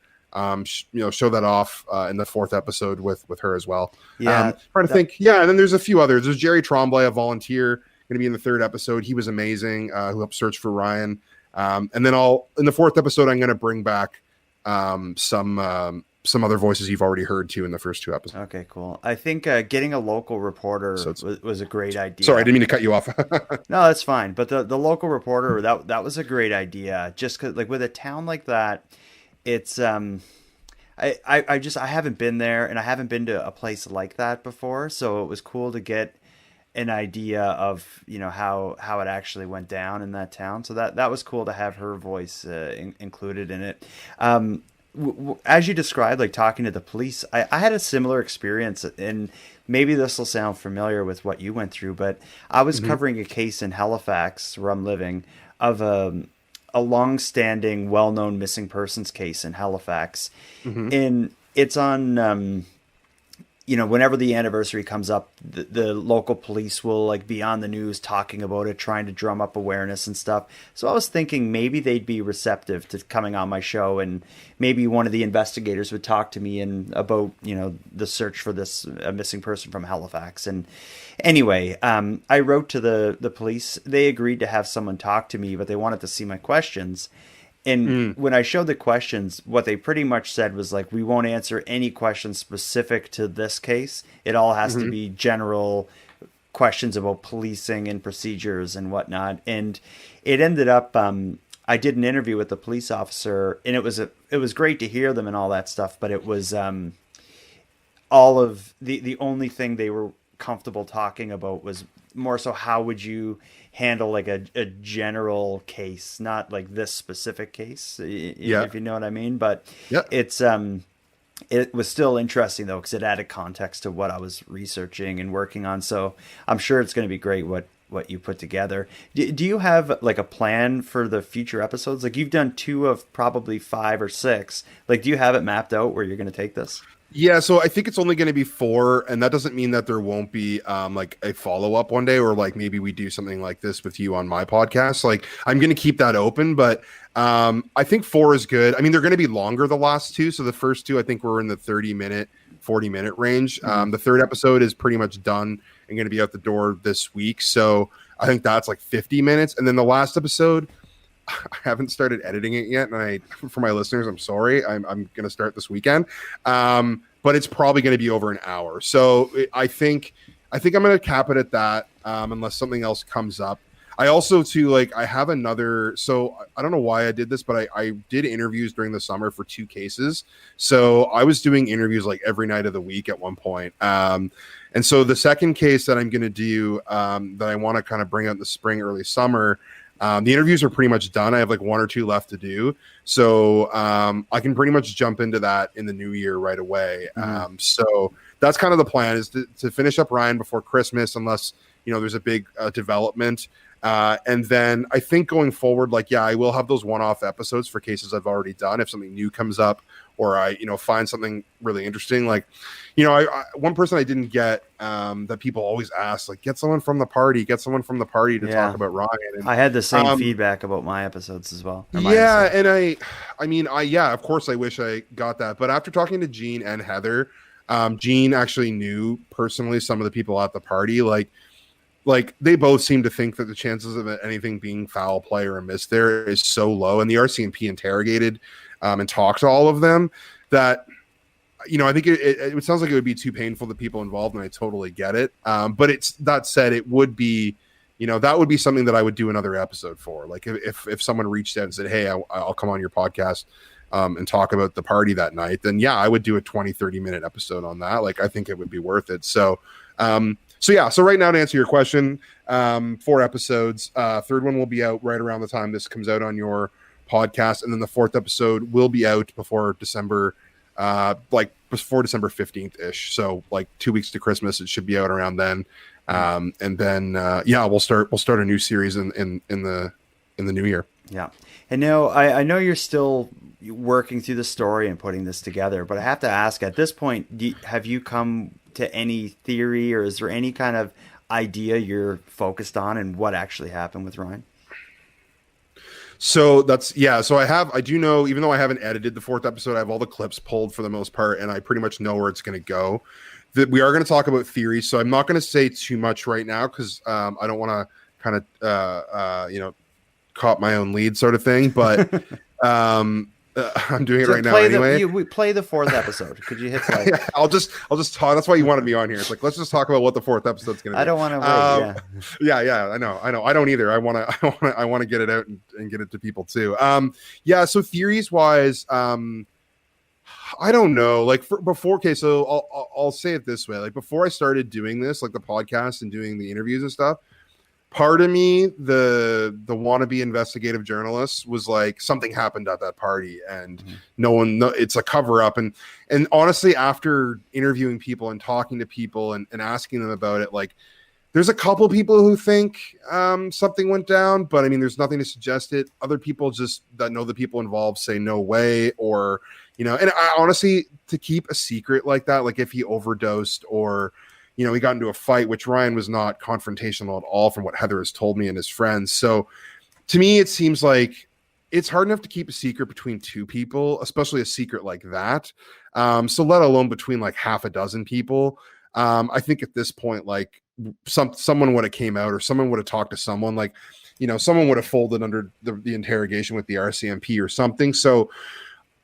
show that off in the 4th episode with her as well. Yeah. Trying to think. Yeah. And then there's a few others. There's Jerry Tremblay, a volunteer, going to be in the 3rd episode. He was amazing. Who helped search for Ryan. And then in the 4th episode, I'm going to bring back some other voices you've already heard too in the first 2 episodes. Okay, cool. I think getting a local reporter was a great idea. Sorry, I didn't mean to cut you off. No, that's fine. But the local reporter, that was a great idea. Just cause, like with a town like that, it's I haven't been there, and I haven't been to a place like that before. So it was cool to get an idea of how it actually went down in that town. So that was cool to have her voice included in it. As you described, like talking to the police, I had a similar experience, and maybe this will sound familiar with what you went through, but I was covering a case in Halifax, where I'm living, of a long-standing, well-known missing persons case in Halifax. And it's on, whenever the anniversary comes up, the local police will like be on the news talking about it, trying to drum up awareness and stuff. So I was thinking maybe they'd be receptive to coming on my show, and maybe one of the investigators would talk to me about the search for this missing person from Halifax. And anyway, I wrote to the police. They agreed to have someone talk to me, but they wanted to see my questions. And when I showed the questions, what they pretty much said was like, we won't answer any questions specific to this case. It all has to be general questions about policing and procedures and whatnot. And it ended up, I did an interview with the police officer, and it was great to hear them and all that stuff. But it was all of the only thing they were comfortable talking about was more so how would you handle like a general case, not like this specific case, if you know what I mean. But it's it was still interesting though, because it added context to what I was researching and working on. So I'm sure it's going to be great what you put together. Do you have like a plan for the future episodes? Like you've done 2 of probably 5 or 6. Like, do you have it mapped out where you're going to take this? Yeah, so I think it's only going to be 4, and that doesn't mean that there won't be like a follow-up one day, or like maybe we do something like this with you on my podcast. Like I'm going to keep that open, but I think 4 is good. I mean, they're going to be longer, the last 2. So the first 2, I think we're in the 30-minute, 40-minute range. The 3rd episode is pretty much done and going to be out the door this week. So I think that's like 50 minutes. And then the last episode, I haven't started editing it yet, and for my listeners, I'm sorry. I'm going to start this weekend, but it's probably going to be over an hour. So I think I'm going to cap it at that, unless something else comes up. I also too, like, I have another, so I don't know why I did this, but I did interviews during the summer for 2 cases. So I was doing interviews like every night of the week at one point. And so the second case that I'm going to do, that I want to kind of bring out in the spring, early summer, the interviews are pretty much done. I have like 1 or 2 left to do. So I can pretty much jump into that in the new year right away. So that's kind of the plan, is to finish up Ryan before Christmas, unless, there's a big development. And then I think going forward, like, yeah, I will have those one-off episodes for cases I've already done. If something new comes up, or I, find something really interesting, like, one person I didn't get, that people always ask, like, get someone from the party to talk about Ryan. And I had the same feedback about my episodes as well. Yeah. And of course I wish I got that, but after talking to Gene and Heather, Gene actually knew personally some of the people at the party, like they both seem to think that the chances of anything being foul play or amiss there is so low. And the RCMP interrogated and talked to all of them that, I think it sounds like it would be too painful to people involved, and I totally get it. But that said, it would be, that would be something that I would do another episode for. Like if someone reached out and said, hey, I'll come on your podcast and talk about the party that night, then yeah, I would do a 20-30 minute episode on that. Like, I think it would be worth it. So right now, to answer your question, 4 episodes. Third one will be out right around the time this comes out on your podcast, and then the 4th episode will be out before December, before December 15th ish. So like 2 weeks to Christmas, it should be out around then. And then we'll start a new series in the new year. Yeah, and now I know you're still working through the story and putting this together, but I have to ask, at this point, have you come to any theory, or is there any kind of idea you're focused on and what actually happened with Ryan? So so I do know, even though I haven't edited the 4th episode, I have all the clips pulled for the most part, and I pretty much know where it's going to go. That we are going to talk about theories, so I'm not going to say too much right now, because I don't want to kind of caught my own lead sort of thing, but I'm doing it right now anyway. We play the 4th episode. Could you hit play? Yeah, I'll just talk. That's why you wanted me on here. It's like, let's just talk about what the 4th episode's going to be. I don't want to wait. Yeah. I know. I don't either. I want to get it out and get it to people too. So theories wise, I don't know. Like so I'll say it this way. Like, before I started doing this, like the podcast and doing the interviews and stuff, part of me, the wannabe investigative journalist, was like, something happened at that party and it's a cover up. And honestly, after interviewing people and talking to people and asking them about it, like, there's a couple people who think something went down, but I mean, there's nothing to suggest it. Other people just that know the people involved say no way, or, and I honestly, to keep a secret like that, like if he overdosed or, he got into a fight, which Ryan was not confrontational at all from what Heather has told me and his friends. So to me, it seems like it's hard enough to keep a secret between 2 people, especially a secret like that. So let alone between like half a dozen people. I think at this point, like someone would have came out, or someone would have talked to someone, like, someone would have folded under the interrogation with the RCMP or something. So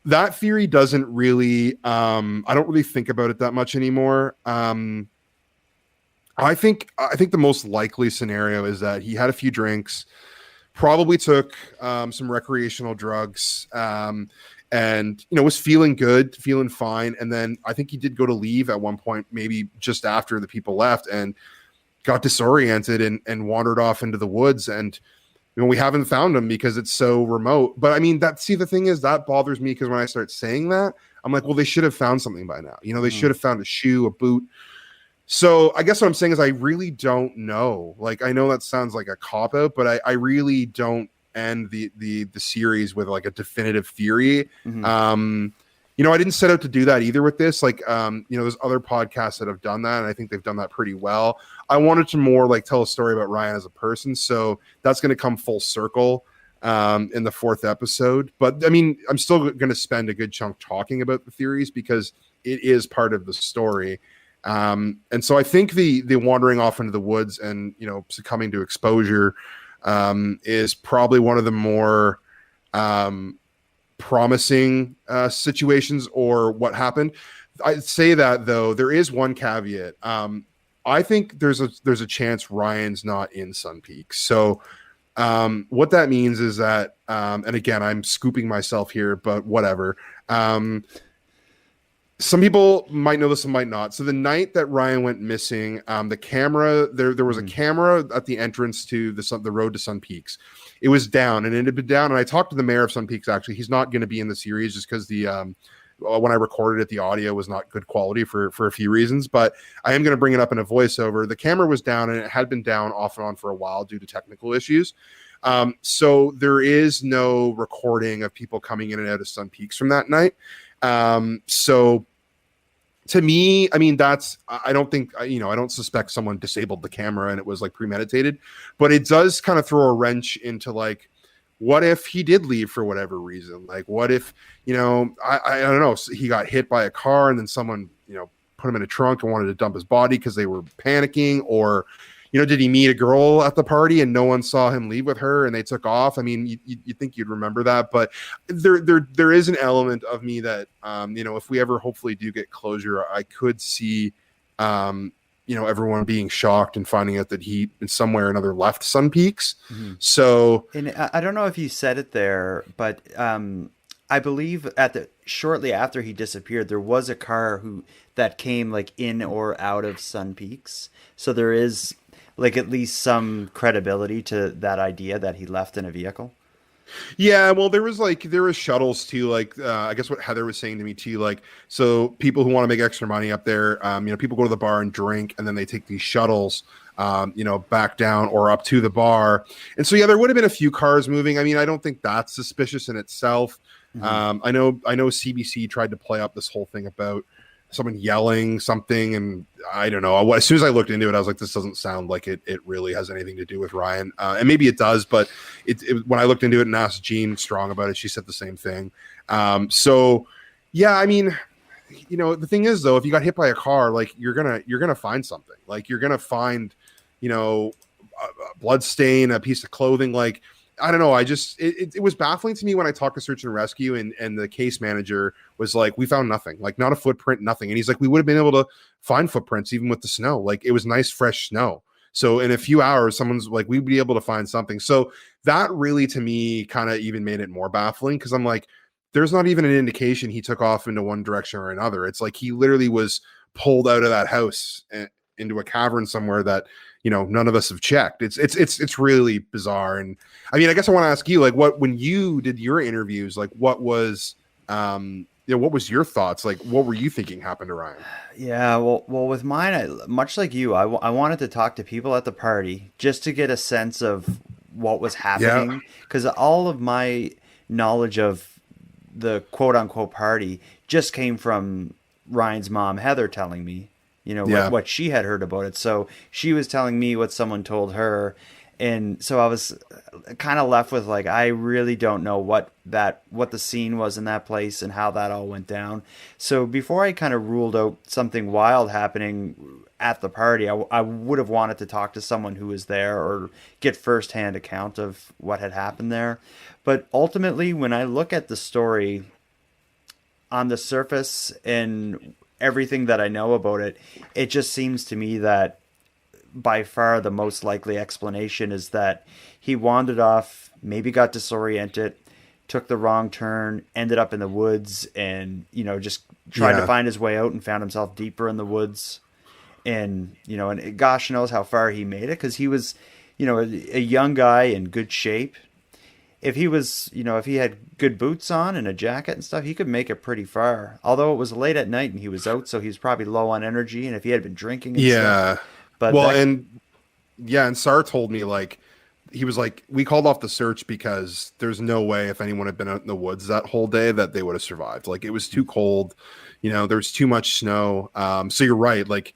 that theory doesn't really, I don't really think about it that much anymore. I think the most likely scenario is that he had a few drinks, probably took some recreational drugs, and was feeling good, feeling fine. And then I think he did go to leave at one point, maybe just after the people left, and got disoriented and wandered off into the woods. And we haven't found him because it's so remote. But I mean, the thing is, that bothers me, because when I start saying that, I'm like, well, they should have found something by now. They should have found a shoe, a boot. So I guess what I'm saying is, I really don't know. Like, I know that sounds like a cop out, but I really don't end the series with like a definitive theory. I didn't set out to do that either with this. Like, there's other podcasts that have done that, and I think they've done that pretty well. I wanted to more like tell a story about Ryan as a person. So that's going to come full circle in the 4th episode. But I mean, I'm still going to spend a good chunk talking about the theories, because it is part of the story. And so I think the wandering off into the woods and, succumbing to exposure, is probably one of the more, promising, situations, or what happened. I'd say that, though, there is one caveat. I think there's a chance Ryan's not in Sun Peaks. So what that means is that, and again, I'm scooping myself here, but whatever. Some people might know this and might not. So the night that Ryan went missing, the camera there was a camera at the entrance to the road to Sun Peaks. It was down, and it had been down. And I talked to the mayor of Sun Peaks. Actually, he's not going to be in the series just because the when I recorded it, the audio was not good quality for a few reasons. But I am going to bring it up in a voiceover. The camera was down, and it had been down off and on for a while due to technical issues. So there is no recording of people coming in and out of Sun Peaks from that night. So to me, I mean, I don't think, I don't suspect someone disabled the camera and it was like premeditated, but it does kind of throw a wrench into like, what if he did leave for whatever reason? Like, what if, I don't know, he got hit by a car and then someone, put him in a trunk and wanted to dump his body because they were panicking, or, did he meet a girl at the party and no one saw him leave with her and they took off? I mean, you think you'd remember that, but there is an element of me that, if we ever hopefully do get closure, I could see, everyone being shocked and finding out that he in some way or another left Sun Peaks. Mm-hmm. So, and I don't know if you said it there, but I believe shortly after he disappeared, there was a car that came like in or out of Sun Peaks. So there is like at least some credibility to that idea that he left in a vehicle. Yeah, well, there was shuttles too. Like, I guess what Heather was saying to me too. Like, so people who want to make extra money up there, people go to the bar and drink, and then they take these shuttles, back down or up to the bar. And so, yeah, there would have been a few cars moving. I mean, I don't think that's suspicious in itself. Mm-hmm. I know CBC tried to play up this whole thing about someone yelling something, and I don't know. As soon as I looked into it, I was like, this doesn't sound like it really has anything to do with Ryan. And maybe it does, but when I looked into it and asked Jean Strong about it, she said the same thing. So yeah, I mean, the thing is though, if you got hit by a car, like you're gonna find something. Like you're gonna find, a blood stain, a piece of clothing. Like, I don't know. It was baffling to me when I talked to Search and Rescue and the case manager was like, we found nothing, like not a footprint, nothing. And he's like, we would have been able to find footprints even with the snow. Like it was nice, fresh snow. So in a few hours, someone's like, we'd be able to find something. So that really, to me, kind of even made it more baffling. Cause I'm like, there's not even an indication he took off into one direction or another. It's like, he literally was pulled out of that house and into a cavern somewhere that, none of us have checked. It's really bizarre. And I mean, I guess I want to ask you, like, when you did your interviews, like what was your thoughts? Like, what were you thinking happened to Ryan? Yeah, well, with mine, much like you, I wanted to talk to people at the party just to get a sense of what was happening. Because all of my knowledge of the quote unquote party just came from Ryan's mom, Heather, telling me. What she had heard about it. So she was telling me what someone told her. And so I was kind of left with like, I really don't know what the scene was in that place and how that all went down. So before I kind of ruled out something wild happening at the party, I would have wanted to talk to someone who was there or get firsthand account of what had happened there. But ultimately, when I look at the story on the surface and everything that I know about it, it just seems to me that by far the most likely explanation is that he wandered off, maybe got disoriented, took the wrong turn, ended up in the woods, and just tried to find his way out and found himself deeper in the woods. And and gosh knows how far he made it, because he was a young guy in good shape. If he was, if he had good boots on and a jacket and stuff, he could make it pretty far. Although it was late at night and he was out, so he was probably low on energy. And if he had been drinking and stuff. But and Sar told me, like, he was like, we called off the search because there's no way if anyone had been out in the woods that whole day that they would have survived. Like, it was too cold, there's too much snow. So you're right. Like,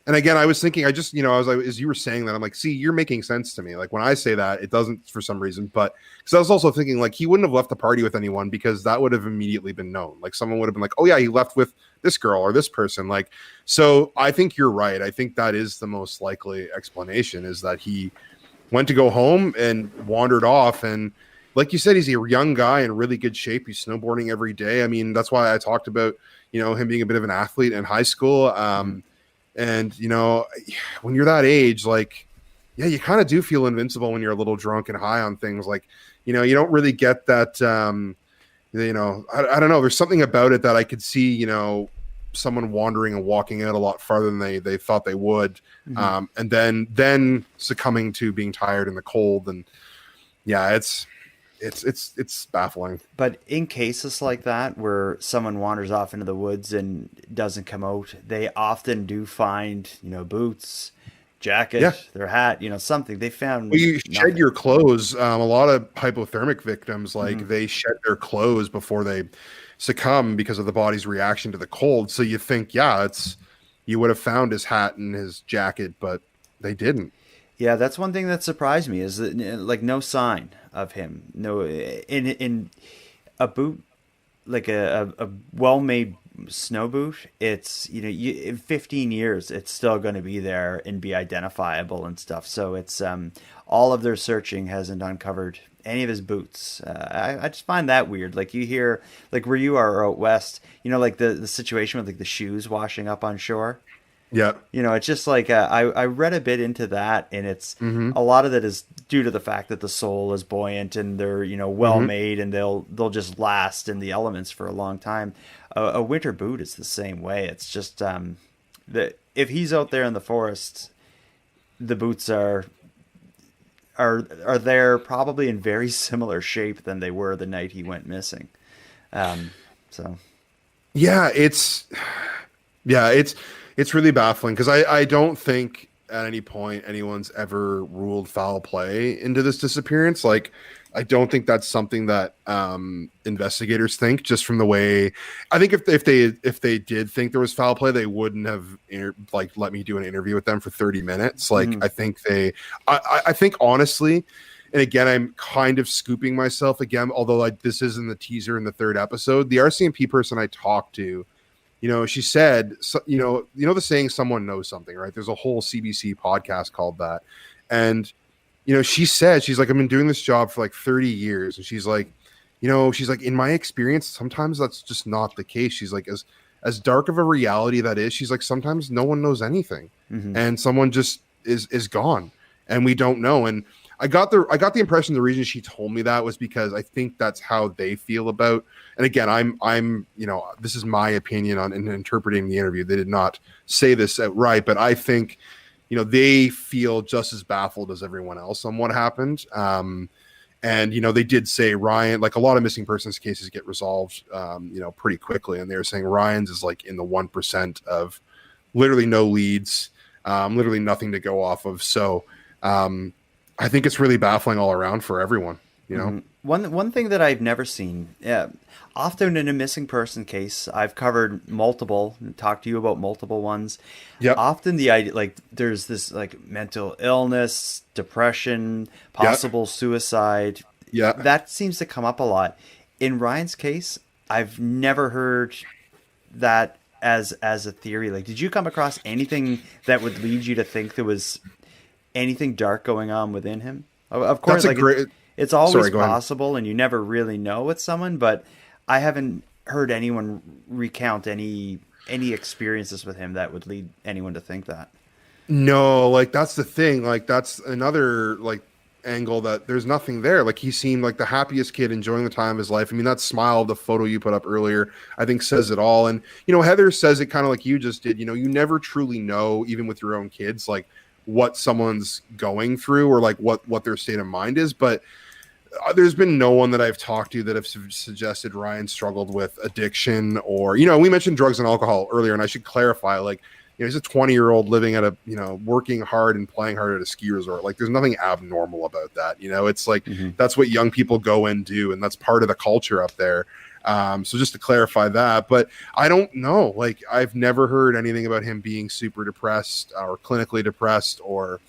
and again, I was thinking, I was like, as you were saying that, I'm like, see, you're making sense to me. Like when I say that, it doesn't for some reason, but because I was also thinking like he wouldn't have left the party with anyone because that would have immediately been known. Like someone would have been like, oh yeah, he left with this girl or this person. Like, so I think you're right. I think that is the most likely explanation, is that he went to go home and wandered off. And like you said, he's a young guy in really good shape. He's snowboarding every day. I mean, that's why I talked about, him being a bit of an athlete in high school. And, you know, when you're that age, like, yeah, you kind of do feel invincible when you're a little drunk and high on things. Like, you know, you don't really get that, you know, I don't know. There's something about it that I could see, you know, someone wandering and walking out a lot farther than they thought they would. And then succumbing to being tired in the cold. And yeah, it's baffling. But in cases like that, where someone wanders off into the woods and doesn't come out, they often do find, you know, boots, jacket, Yeah. their hat, you know, something. They found Well, you nothing. shed your clothes. A lot of hypothermic victims, like they shed their clothes before they succumb because of the body's reaction to the cold. So you think, yeah, you would have found his hat and his jacket, but they didn't. Yeah, that's one thing that surprised me is that like no sign of him. No, in a boot like a well-made snow boot, it's in 15 years it's still going to be there and be identifiable and stuff. So it's all of their searching hasn't uncovered any of his boots. I just find that weird. Like you hear like where you are out west, like the situation with like the shoes washing up on shore. Yeah. It's just like I read a bit into that, and it's a lot of that is due to the fact that the sole is buoyant and they're well made, and they'll just last in the elements for a long time. A winter boot is the same way. It's just that if he's out there in the forest, the boots are there probably in very similar shape than they were the night he went missing. So yeah, it's really baffling because I don't think at any point anyone's ever ruled foul play into this disappearance. Like, I don't think that's something that investigators think, just from the way. I think if they did think there was foul play, they wouldn't have let me do an interview with them for 30 minutes. Like, I think I think honestly, and again, I'm kind of scooping myself again, although this is in the teaser in the third episode. The RCMP person I talked to, she said, the saying "someone knows something," right? There's a whole CBC podcast called that, and she said, she's like, I've been doing this job for like 30 years, and she's like, in my experience, sometimes that's just not the case. She's like, as dark of a reality that is, she's like, sometimes no one knows anything, and someone just is gone, and we don't know. And I got the impression the reason she told me that was because I think that's how they feel about. And again, I'm this is my opinion on in interpreting the interview. They did not say this outright, but I think they feel just as baffled as everyone else on what happened. And they did say Ryan, like a lot of missing persons cases get resolved pretty quickly, and they were saying Ryan's is like in the 1% of literally no leads, literally nothing to go off of. So I think it's really baffling all around for everyone. One thing that I've never seen, often in a missing person case, I've covered multiple, talked to you about multiple ones. Yeah. Often the idea, like there's this like mental illness, depression, possible suicide. Yeah. That seems to come up a lot. In Ryan's case, I've never heard that as a theory. Like, did you come across anything that would lead you to think there was anything dark going on within him? Of course, it's always possible, and you never really know with someone, but I haven't heard anyone recount any experiences with him that would lead anyone to think that. No, like that's the thing. Like that's another angle, that there's nothing there. Like he seemed like the happiest kid, enjoying the time of his life. I mean, that smile, the photo you put up earlier, I think says it all. And Heather says it kind of like you just did. You never truly know, even with your own kids, like what someone's going through or like what their state of mind is. But there's been no one that I've talked to that have suggested Ryan struggled with addiction or, we mentioned drugs and alcohol earlier, and I should clarify, he's a 20-year-old living at working hard and playing hard at a ski resort. Like, there's nothing abnormal about that. It's like, that's what young people go and do. And that's part of the culture up there. So just to clarify that, but I don't know, like I've never heard anything about him being super depressed or clinically depressed or,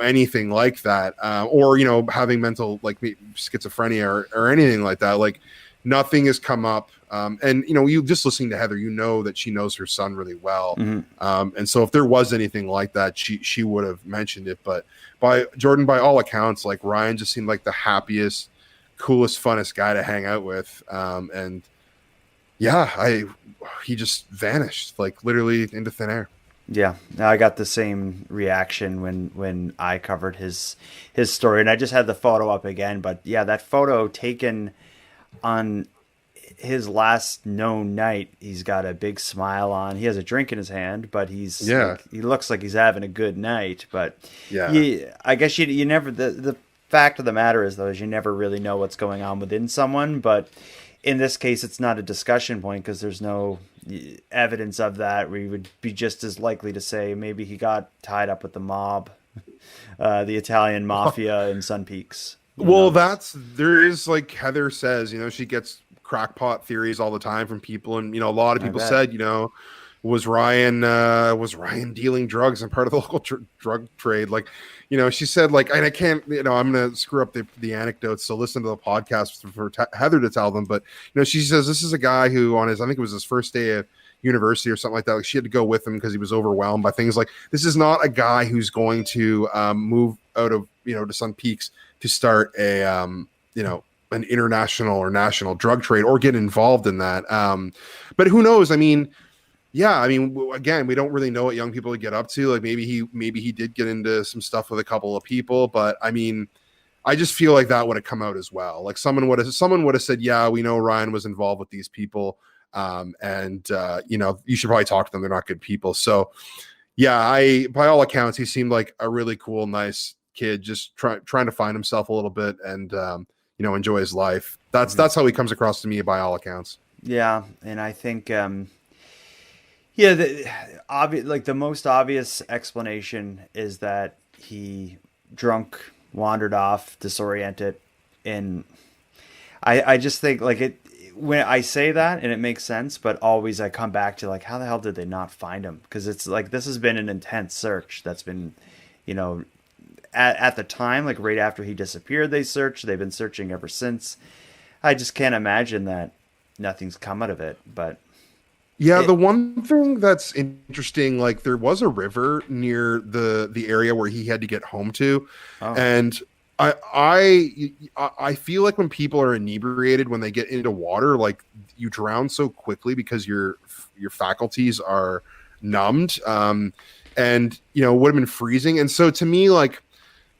anything like that. Or, having mental, like schizophrenia or anything like that. Like nothing has come up. And, you just listening to Heather, that she knows her son really well. And so if there was anything like that, she would have mentioned it, but by all accounts, like Ryan just seemed like the happiest, coolest, funnest guy to hang out with. And yeah, he just vanished, like literally into thin air. Yeah, I got the same reaction when I covered his story, and I just had the photo up again. But yeah, that photo taken on his last known night, he's got a big smile on. He has a drink in his hand, but he's Yeah. like, he looks like he's having a good night. But Yeah. I guess you never, the fact of the matter is though, is you never really know what's going on within someone. But in this case, it's not a discussion point because there's no evidence of that. We would be just as likely to say maybe he got tied up with the mob, the Italian mafia in Sun Peaks. Well, there is, like Heather says, she gets crackpot theories all the time from people, and a lot of people said, was Ryan dealing drugs and part of the local drug trade? Like, she said, like, and I can't, I'm gonna screw up the anecdotes, so listen to the podcast for Heather to tell them. But she says this is a guy who on his, I think it was his first day of university or something like that, like she had to go with him because he was overwhelmed by things. Like, this is not a guy who's going to move out of to Sun Peaks to start a an international or national drug trade or get involved in that. But who knows? I mean, again, we don't really know what young people would get up to. Like maybe he did get into some stuff with a couple of people, but I mean, I just feel like that would have come out as well. Like someone would have said, yeah, we know Ryan was involved with these people. And you should probably talk to them. They're not good people. So yeah, by all accounts, he seemed like a really cool, nice kid, just trying to find himself a little bit and, enjoy his life. That's how he comes across to me by all accounts. Yeah. And I think, the most obvious explanation is that he drunk, wandered off, disoriented. And I just think like it, when I say that and it makes sense, but always I come back to like, how the hell did they not find him? Because it's like, this has been an intense search that's been, at the time, like right after he disappeared, they've been searching ever since. I just can't imagine that nothing's come out of it. But yeah, the one thing that's interesting, like there was a river near the area where he had to get home to. Oh. And I feel like when people are inebriated, when they get into water, like you drown so quickly because your faculties are numbed. And it would have been freezing. And so to me, like,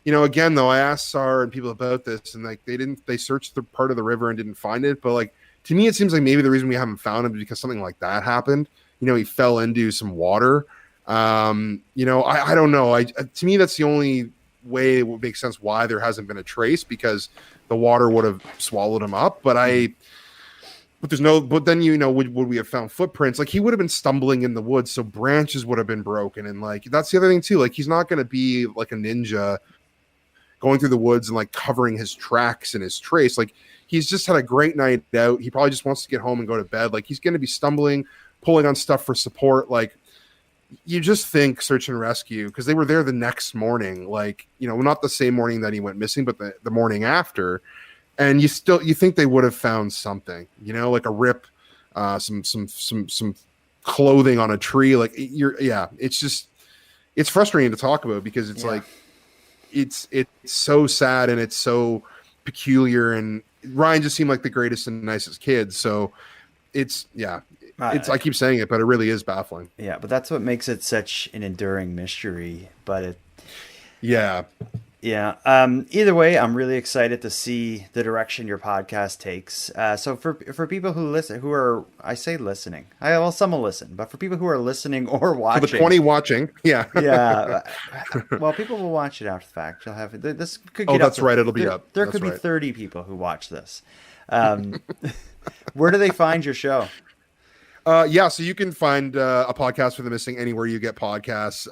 again, though, I asked SAR and people about this, and like they searched the part of the river and didn't find it. But like to me, it seems like maybe the reason we haven't found him is because something like that happened. He fell into some water. I don't know. To me, that's the only way it would make sense why there hasn't been a trace, because the water would have swallowed him up. But then would we have found footprints? Like he would have been stumbling in the woods, so branches would have been broken. And like that's the other thing too. Like he's not going to be like a ninja going through the woods and like covering his tracks and his trace. Like he's just had a great night out. He probably just wants to get home and go to bed. Like he's going to be stumbling, pulling on stuff for support. Like you just think search and rescue, because they were there the next morning, like, not the same morning that he went missing, but the morning after. And you think they would have found something, like a rip, some clothing on a tree. Like it's frustrating to talk about because it's like, it's so sad and it's so peculiar, and Ryan just seemed like the greatest and nicest kid. So I keep saying it, but it really is baffling. Yeah, but that's what makes it such an enduring mystery. But yeah. Either way, I'm really excited to see the direction your podcast takes. So for people who listen, some will listen, but for people who are listening or watching, for the 20 watching, well, people will watch it after the fact. You'll have this could get up. Oh, that's to, right. It'll be up. There could be 30 people who watch this. Where do they find your show? So you can find a podcast for the missing anywhere you get podcasts.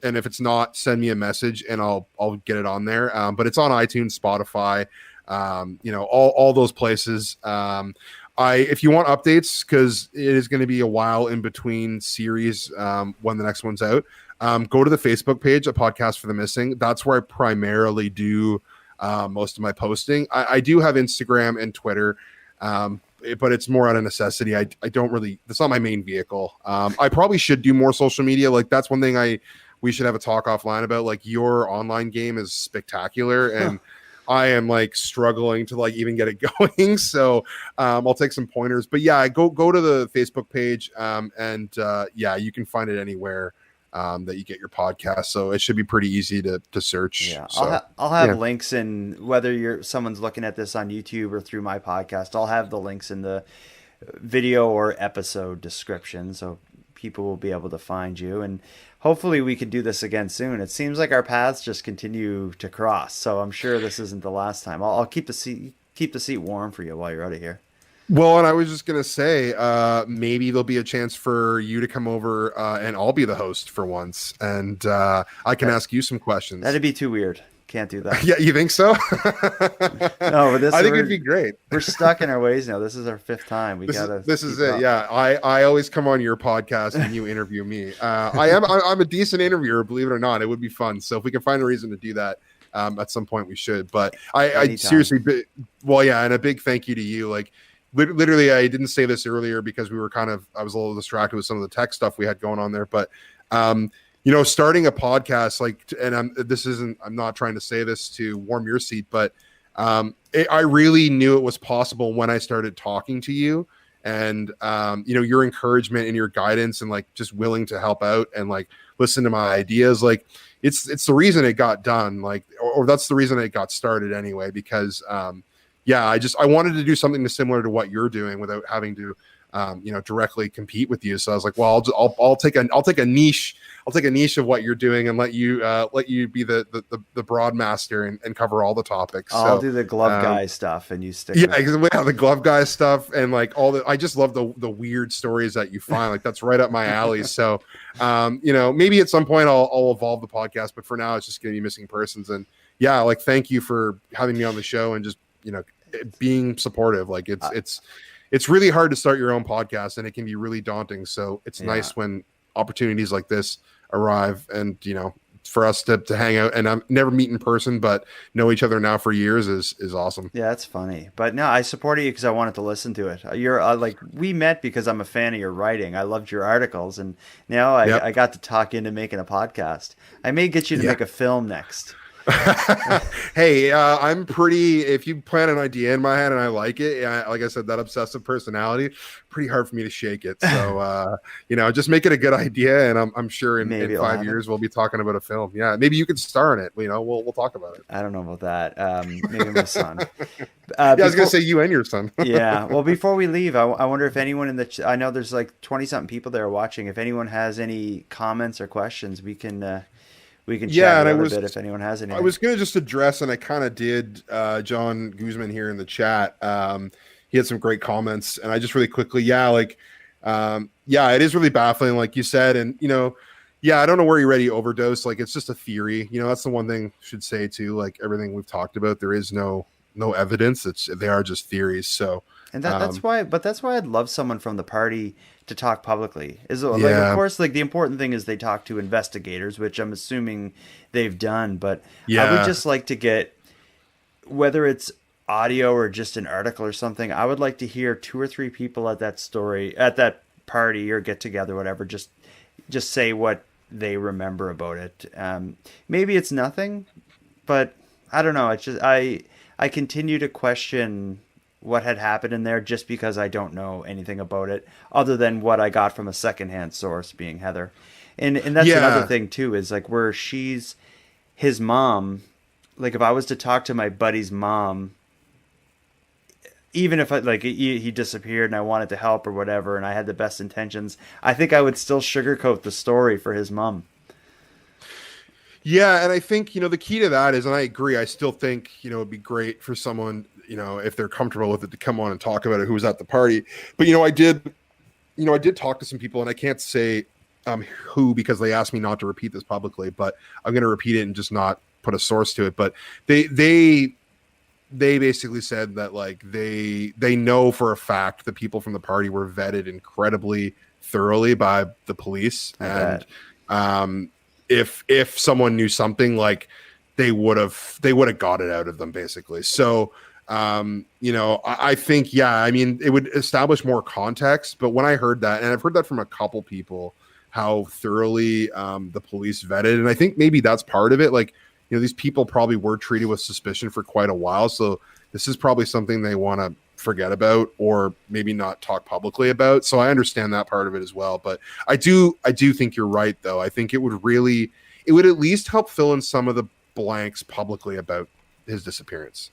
And if it's not, send me a message and I'll get it on there. But it's on iTunes, Spotify, all those places. If you want updates, because it is going to be a while in between series when the next one's out, go to the Facebook page, A Podcast for the Missing. That's where I primarily do most of my posting. I do have Instagram and Twitter. But it's more out of necessity. I don't really, that's not my main vehicle. I probably should do more social media. Like that's one thing we should have a talk offline about. Like your online game is spectacular and I am like struggling to like even get it going. So I'll take some pointers, but yeah, go to the Facebook page. You can find it anywhere. that you get your podcast. So it should be pretty easy to search. Yeah, So, I'll have links in, whether someone's looking at this on YouTube or through my podcast. I'll have the links in the video or episode description, so people will be able to find you. And hopefully we can do this again soon. It seems like our paths just continue to cross, so I'm sure this isn't the last time. I'll keep the seat warm for you while you're out of here. Well, and I was just going to say, maybe there'll be a chance for you to come over and I'll be the host for once. And I can ask you some questions. That'd be too weird. Can't do that. Yeah, you think so? No, but I think it'd be great. We're stuck in our ways now. This is our 5th time. This is it. Yeah, I always come on your podcast and you interview me. I'm a decent interviewer, believe it or not. It would be fun. So if we can find a reason to do that at some point, we should. But I seriously, well, yeah, and a big thank you to you. Like, literally, I didn't say this earlier because I was a little distracted with some of the tech stuff we had going on there. But starting a podcast, like, and I'm not trying to say this to warm your seat, but I really knew it was possible when I started talking to you, and your encouragement and your guidance and like just willing to help out and like listen to my ideas. Like, it's the reason it got done, like, or that's the reason it got started anyway, because I wanted to do something similar to what you're doing without having to, directly compete with you. So I was like, well, I'll take a niche of what you're doing and let you be the broadmaster and cover all the topics. I'll do the glove guy stuff and you stick. Yeah, the glove guy stuff and like I just love the weird stories that you find. Like, that's right up my alley. So, maybe at some point I'll evolve the podcast, but for now it's just going to be missing persons. And yeah, like, thank you for having me on the show and just, being supportive. Like, it's really hard to start your own podcast and it can be really daunting. So it's nice when opportunities like this arrive and, for us to hang out and never meet in person, but know each other now for years is awesome. Yeah, that's funny. But no, I supported you because I wanted to listen to it. You're we met because I'm a fan of your writing. I loved your articles, and now I got to talk into making a podcast. I may get you to make a film next. Hey, if you plant an idea in my head and I like it, like I said, that obsessive personality, pretty hard for me to shake it. So, just make it a good idea. And I'm sure in 5 years, we'll be talking about a film. Yeah. Maybe you could star in it. We'll talk about it. I don't know about that. Maybe my son. I was going to say you and your son. Yeah. Well, before we leave, I wonder if anyone I know there's like 20 something people there watching. If anyone has any comments or questions, we can chat a little bit if anyone has anything. I was going to just address, and I kind of did, John Guzman here in the chat. He had some great comments, and I just really quickly, it is really baffling, like you said. And, I don't know where you ready to overdose. Like, it's just a theory. That's the one thing I should say too. Like, everything we've talked about, there is no evidence. They are just theories. So, and that's why I'd love someone from the party to talk publicly. Of course, like, the important thing is they talk to investigators, which I'm assuming they've done. But I would just like to get, whether it's audio or just an article or something, I would like to hear 2 or 3 people at that party or get together, whatever, just say what they remember about it. Maybe it's nothing, but I don't know. It's just, I continue to question what had happened in there just because I don't know anything about it other than what I got from a secondhand source, being Heather. And that's another thing too, is like, where she's his mom. Like, if I was to talk to my buddy's mom, even if he disappeared and I wanted to help or whatever, and I had the best intentions, I think I would still sugarcoat the story for his mom. Yeah. And I think, the key to that is, and I agree, I still think, it'd be great for someone, if they're comfortable with it, to come on and talk about it, who was at the party. But, I did talk to some people, and I can't say who, because they asked me not to repeat this publicly, but I'm going to repeat it and just not put a source to it. But they basically said that, like, they know for a fact the people from the party were vetted incredibly thoroughly by the police. And if someone knew something, like, they would have got it out of them, basically. So, I think, it would establish more context. But when I heard that, and I've heard that from a couple people, how thoroughly the police vetted, and I think maybe that's part of it. Like, these people probably were treated with suspicion for quite a while. So this is probably something they want to forget about or maybe not talk publicly about. So I understand that part of it as well. But I do think you're right, though. I think it would at least help fill in some of the blanks publicly about his disappearance,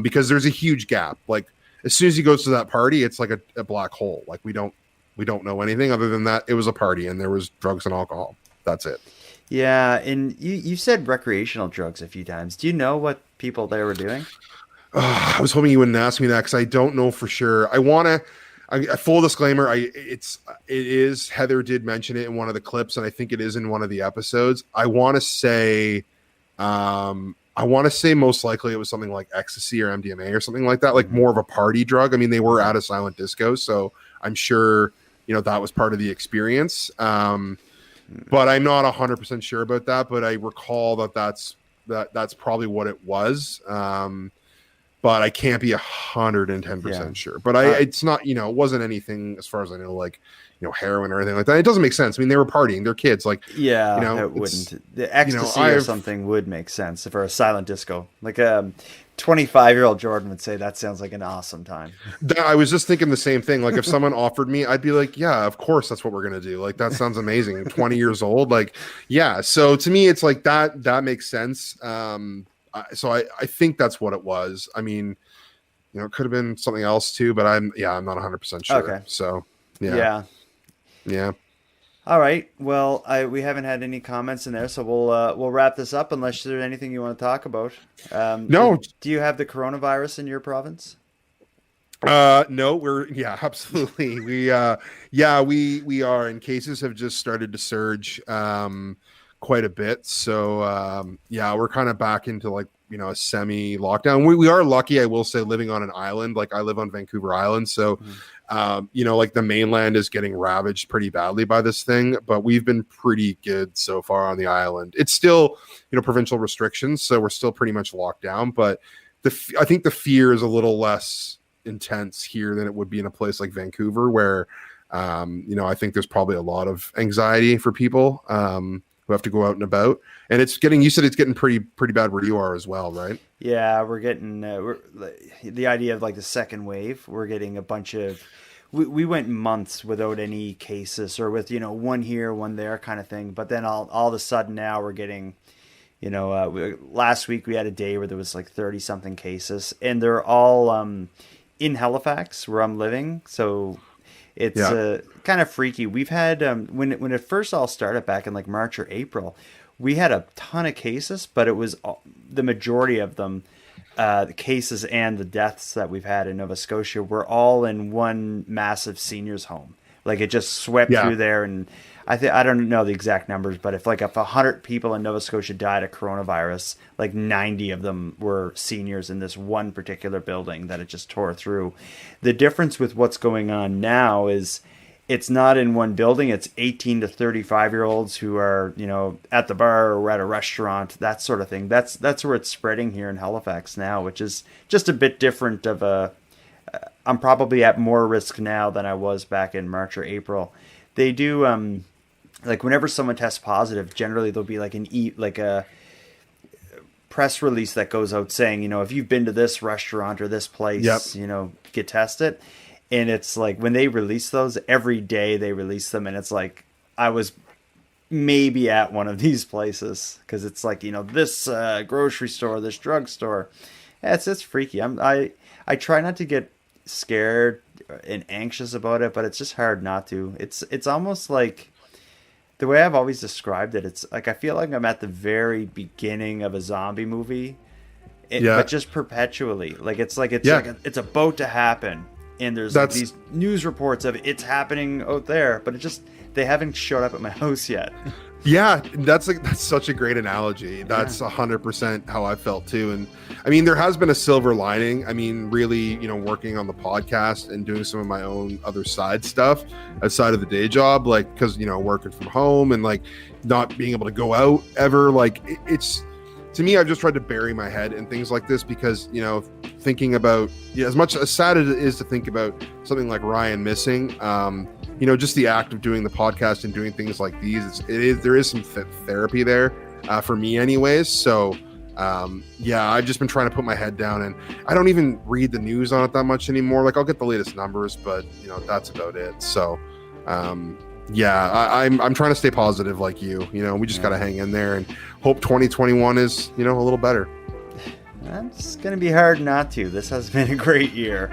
because there's a huge gap. Like as soon as he goes to that party, it's like a black hole. Like we don't know anything other than that it was a party and there was drugs and alcohol. That's it. Yeah, and you said recreational drugs a few times. Do you know what people there were doing? I was hoping you wouldn't ask me that because I don't know for sure. Full disclaimer, it is Heather did mention it in one of the clips, and I think it is in one of the episodes. I want to say most likely it was something like ecstasy or MDMA or something like that, like more of a party drug. I mean, they were at a silent disco, so I'm sure that was part of the experience. But I'm not 100% sure about that. But I recall that's probably what it was. But I can't be 110% sure. But it's not, it wasn't anything as far as I know, like, heroin or anything like that. It doesn't make sense. I mean, they were partying, they're kids. Like, it wouldn't. The ecstasy or something would make sense for a silent disco. Like 25-year-old Jordan would say that sounds like an awesome time. I was just thinking the same thing. Like if someone offered me, I'd be like, yeah, of course that's what we're going to do. Like that sounds amazing. 20 years old. Like, yeah. So to me, it's like that makes sense. So I think that's what it was. I mean, it could have been something else too, but I'm not 100% sure. Okay. So yeah. All right. Well, we haven't had any comments in there, so we'll wrap this up unless there's anything you want to talk about. No. Do you have the coronavirus in your province? No, absolutely. We are, and cases have just started to surge, quite a bit. So, we're kind of back into like, a semi lockdown. We are lucky, I will say, living on an island. Like I live on Vancouver Island. So, like the mainland is getting ravaged pretty badly by this thing, but we've been pretty good so far on the island. It's still, provincial restrictions. So we're still pretty much locked down, but I think the fear is a little less intense here than it would be in a place like Vancouver where, I think there's probably a lot of anxiety for people, who have to go out and about, and you said it's getting pretty bad where you are as well, right? Yeah, we're getting the idea of like the second wave. We're getting a bunch of, we went months without any cases or with, one here, one there kind of thing. But then all of a sudden now we're getting, last week we had a day where there was like 30 something cases, and they're all in Halifax where I'm living. So it's kind of freaky. We've had, when it first all started back in like March or April, we had a ton of cases, but it was the majority of them, the cases and the deaths that we've had in Nova Scotia were all in one massive seniors home. Like it just swept through there. And I don't know the exact numbers, but if 100 people in Nova Scotia died of coronavirus, like 90 of them were seniors in this one particular building that it just tore through. The difference with what's going on now is it's not in one building. It's 18 to 35-year-olds who are, at the bar or at a restaurant, that sort of thing. That's where it's spreading here in Halifax now, which is just a bit different of I'm probably at more risk now than I was back in March or April. They do, like whenever someone tests positive, generally there'll be like a press release that goes out saying, if you've been to this restaurant or this place, get tested. And it's like when they release those, every day they release them, and it's like I was maybe at one of these places because it's like this grocery store, this drugstore. It's freaky. I try not to get scared and anxious about it, but it's just hard not to. It's almost like the way I've always described it. It's like I feel like I'm at the very beginning of a zombie movie, but just perpetually. Like it's about to happen. And there's these news reports of it's happening out there, but they haven't showed up at my house yet. Yeah, that's such a great analogy. That's 100% how I felt too. And I mean, there has been a silver lining. I mean, really, working on the podcast and doing some of my own other side stuff outside of the day job, like because working from home and like not being able to go out ever. Like it's. To me, I've just tried to bury my head in things like this because, thinking about, as much as sad as it is to think about something like Ryan missing, just the act of doing the podcast and doing things like these, there is some therapy there for me anyways. So, Yeah, I've just been trying to put my head down, and I don't even read the news on it that much anymore. Like, I'll get the latest numbers, but that's about it. So, yeah, I'm trying to stay positive like you. We just got to hang in there and hope 2021 is, a little better. It's going to be hard not to. This has been a great year.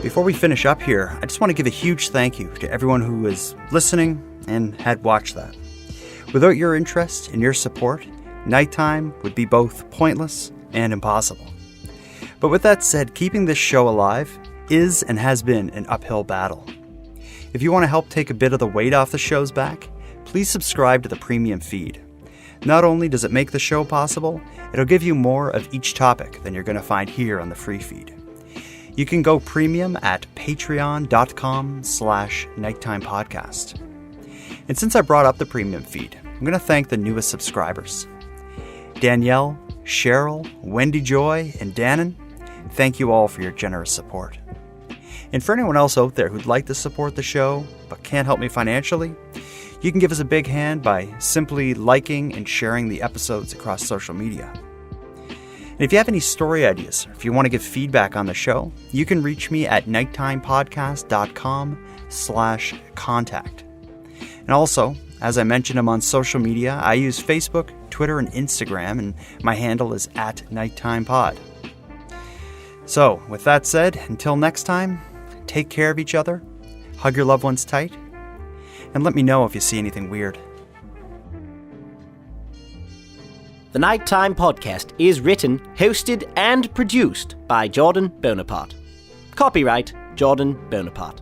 Before we finish up here, I just want to give a huge thank you to everyone who is listening and had watched that. Without your interest and your support, Nighttime would be both pointless and impossible. But with that said, keeping this show alive is and has been an uphill battle. If you want to help take a bit of the weight off the show's back, please subscribe to the premium feed. Not only does it make the show possible, it'll give you more of each topic than you're going to find here on the free feed. You can go premium at patreon.com/nighttimepodcast. And since I brought up the premium feed, I'm going to thank the newest subscribers. Danielle, Cheryl, Wendy Joy, and Dannon, thank you all for your generous support. And for anyone else out there who'd like to support the show but can't help me financially, you can give us a big hand by simply liking and sharing the episodes across social media. And if you have any story ideas, or if you want to give feedback on the show, you can reach me at nighttimepodcast.com/contact. And also, as I mentioned, I'm on social media. I use Facebook, Twitter, and Instagram, and my handle is @nighttimepod. So, with that said, until next time, take care of each other, hug your loved ones tight, and let me know if you see anything weird. The Nighttime Podcast is written, hosted, and produced by Jordan Bonaparte. Copyright Jordan Bonaparte.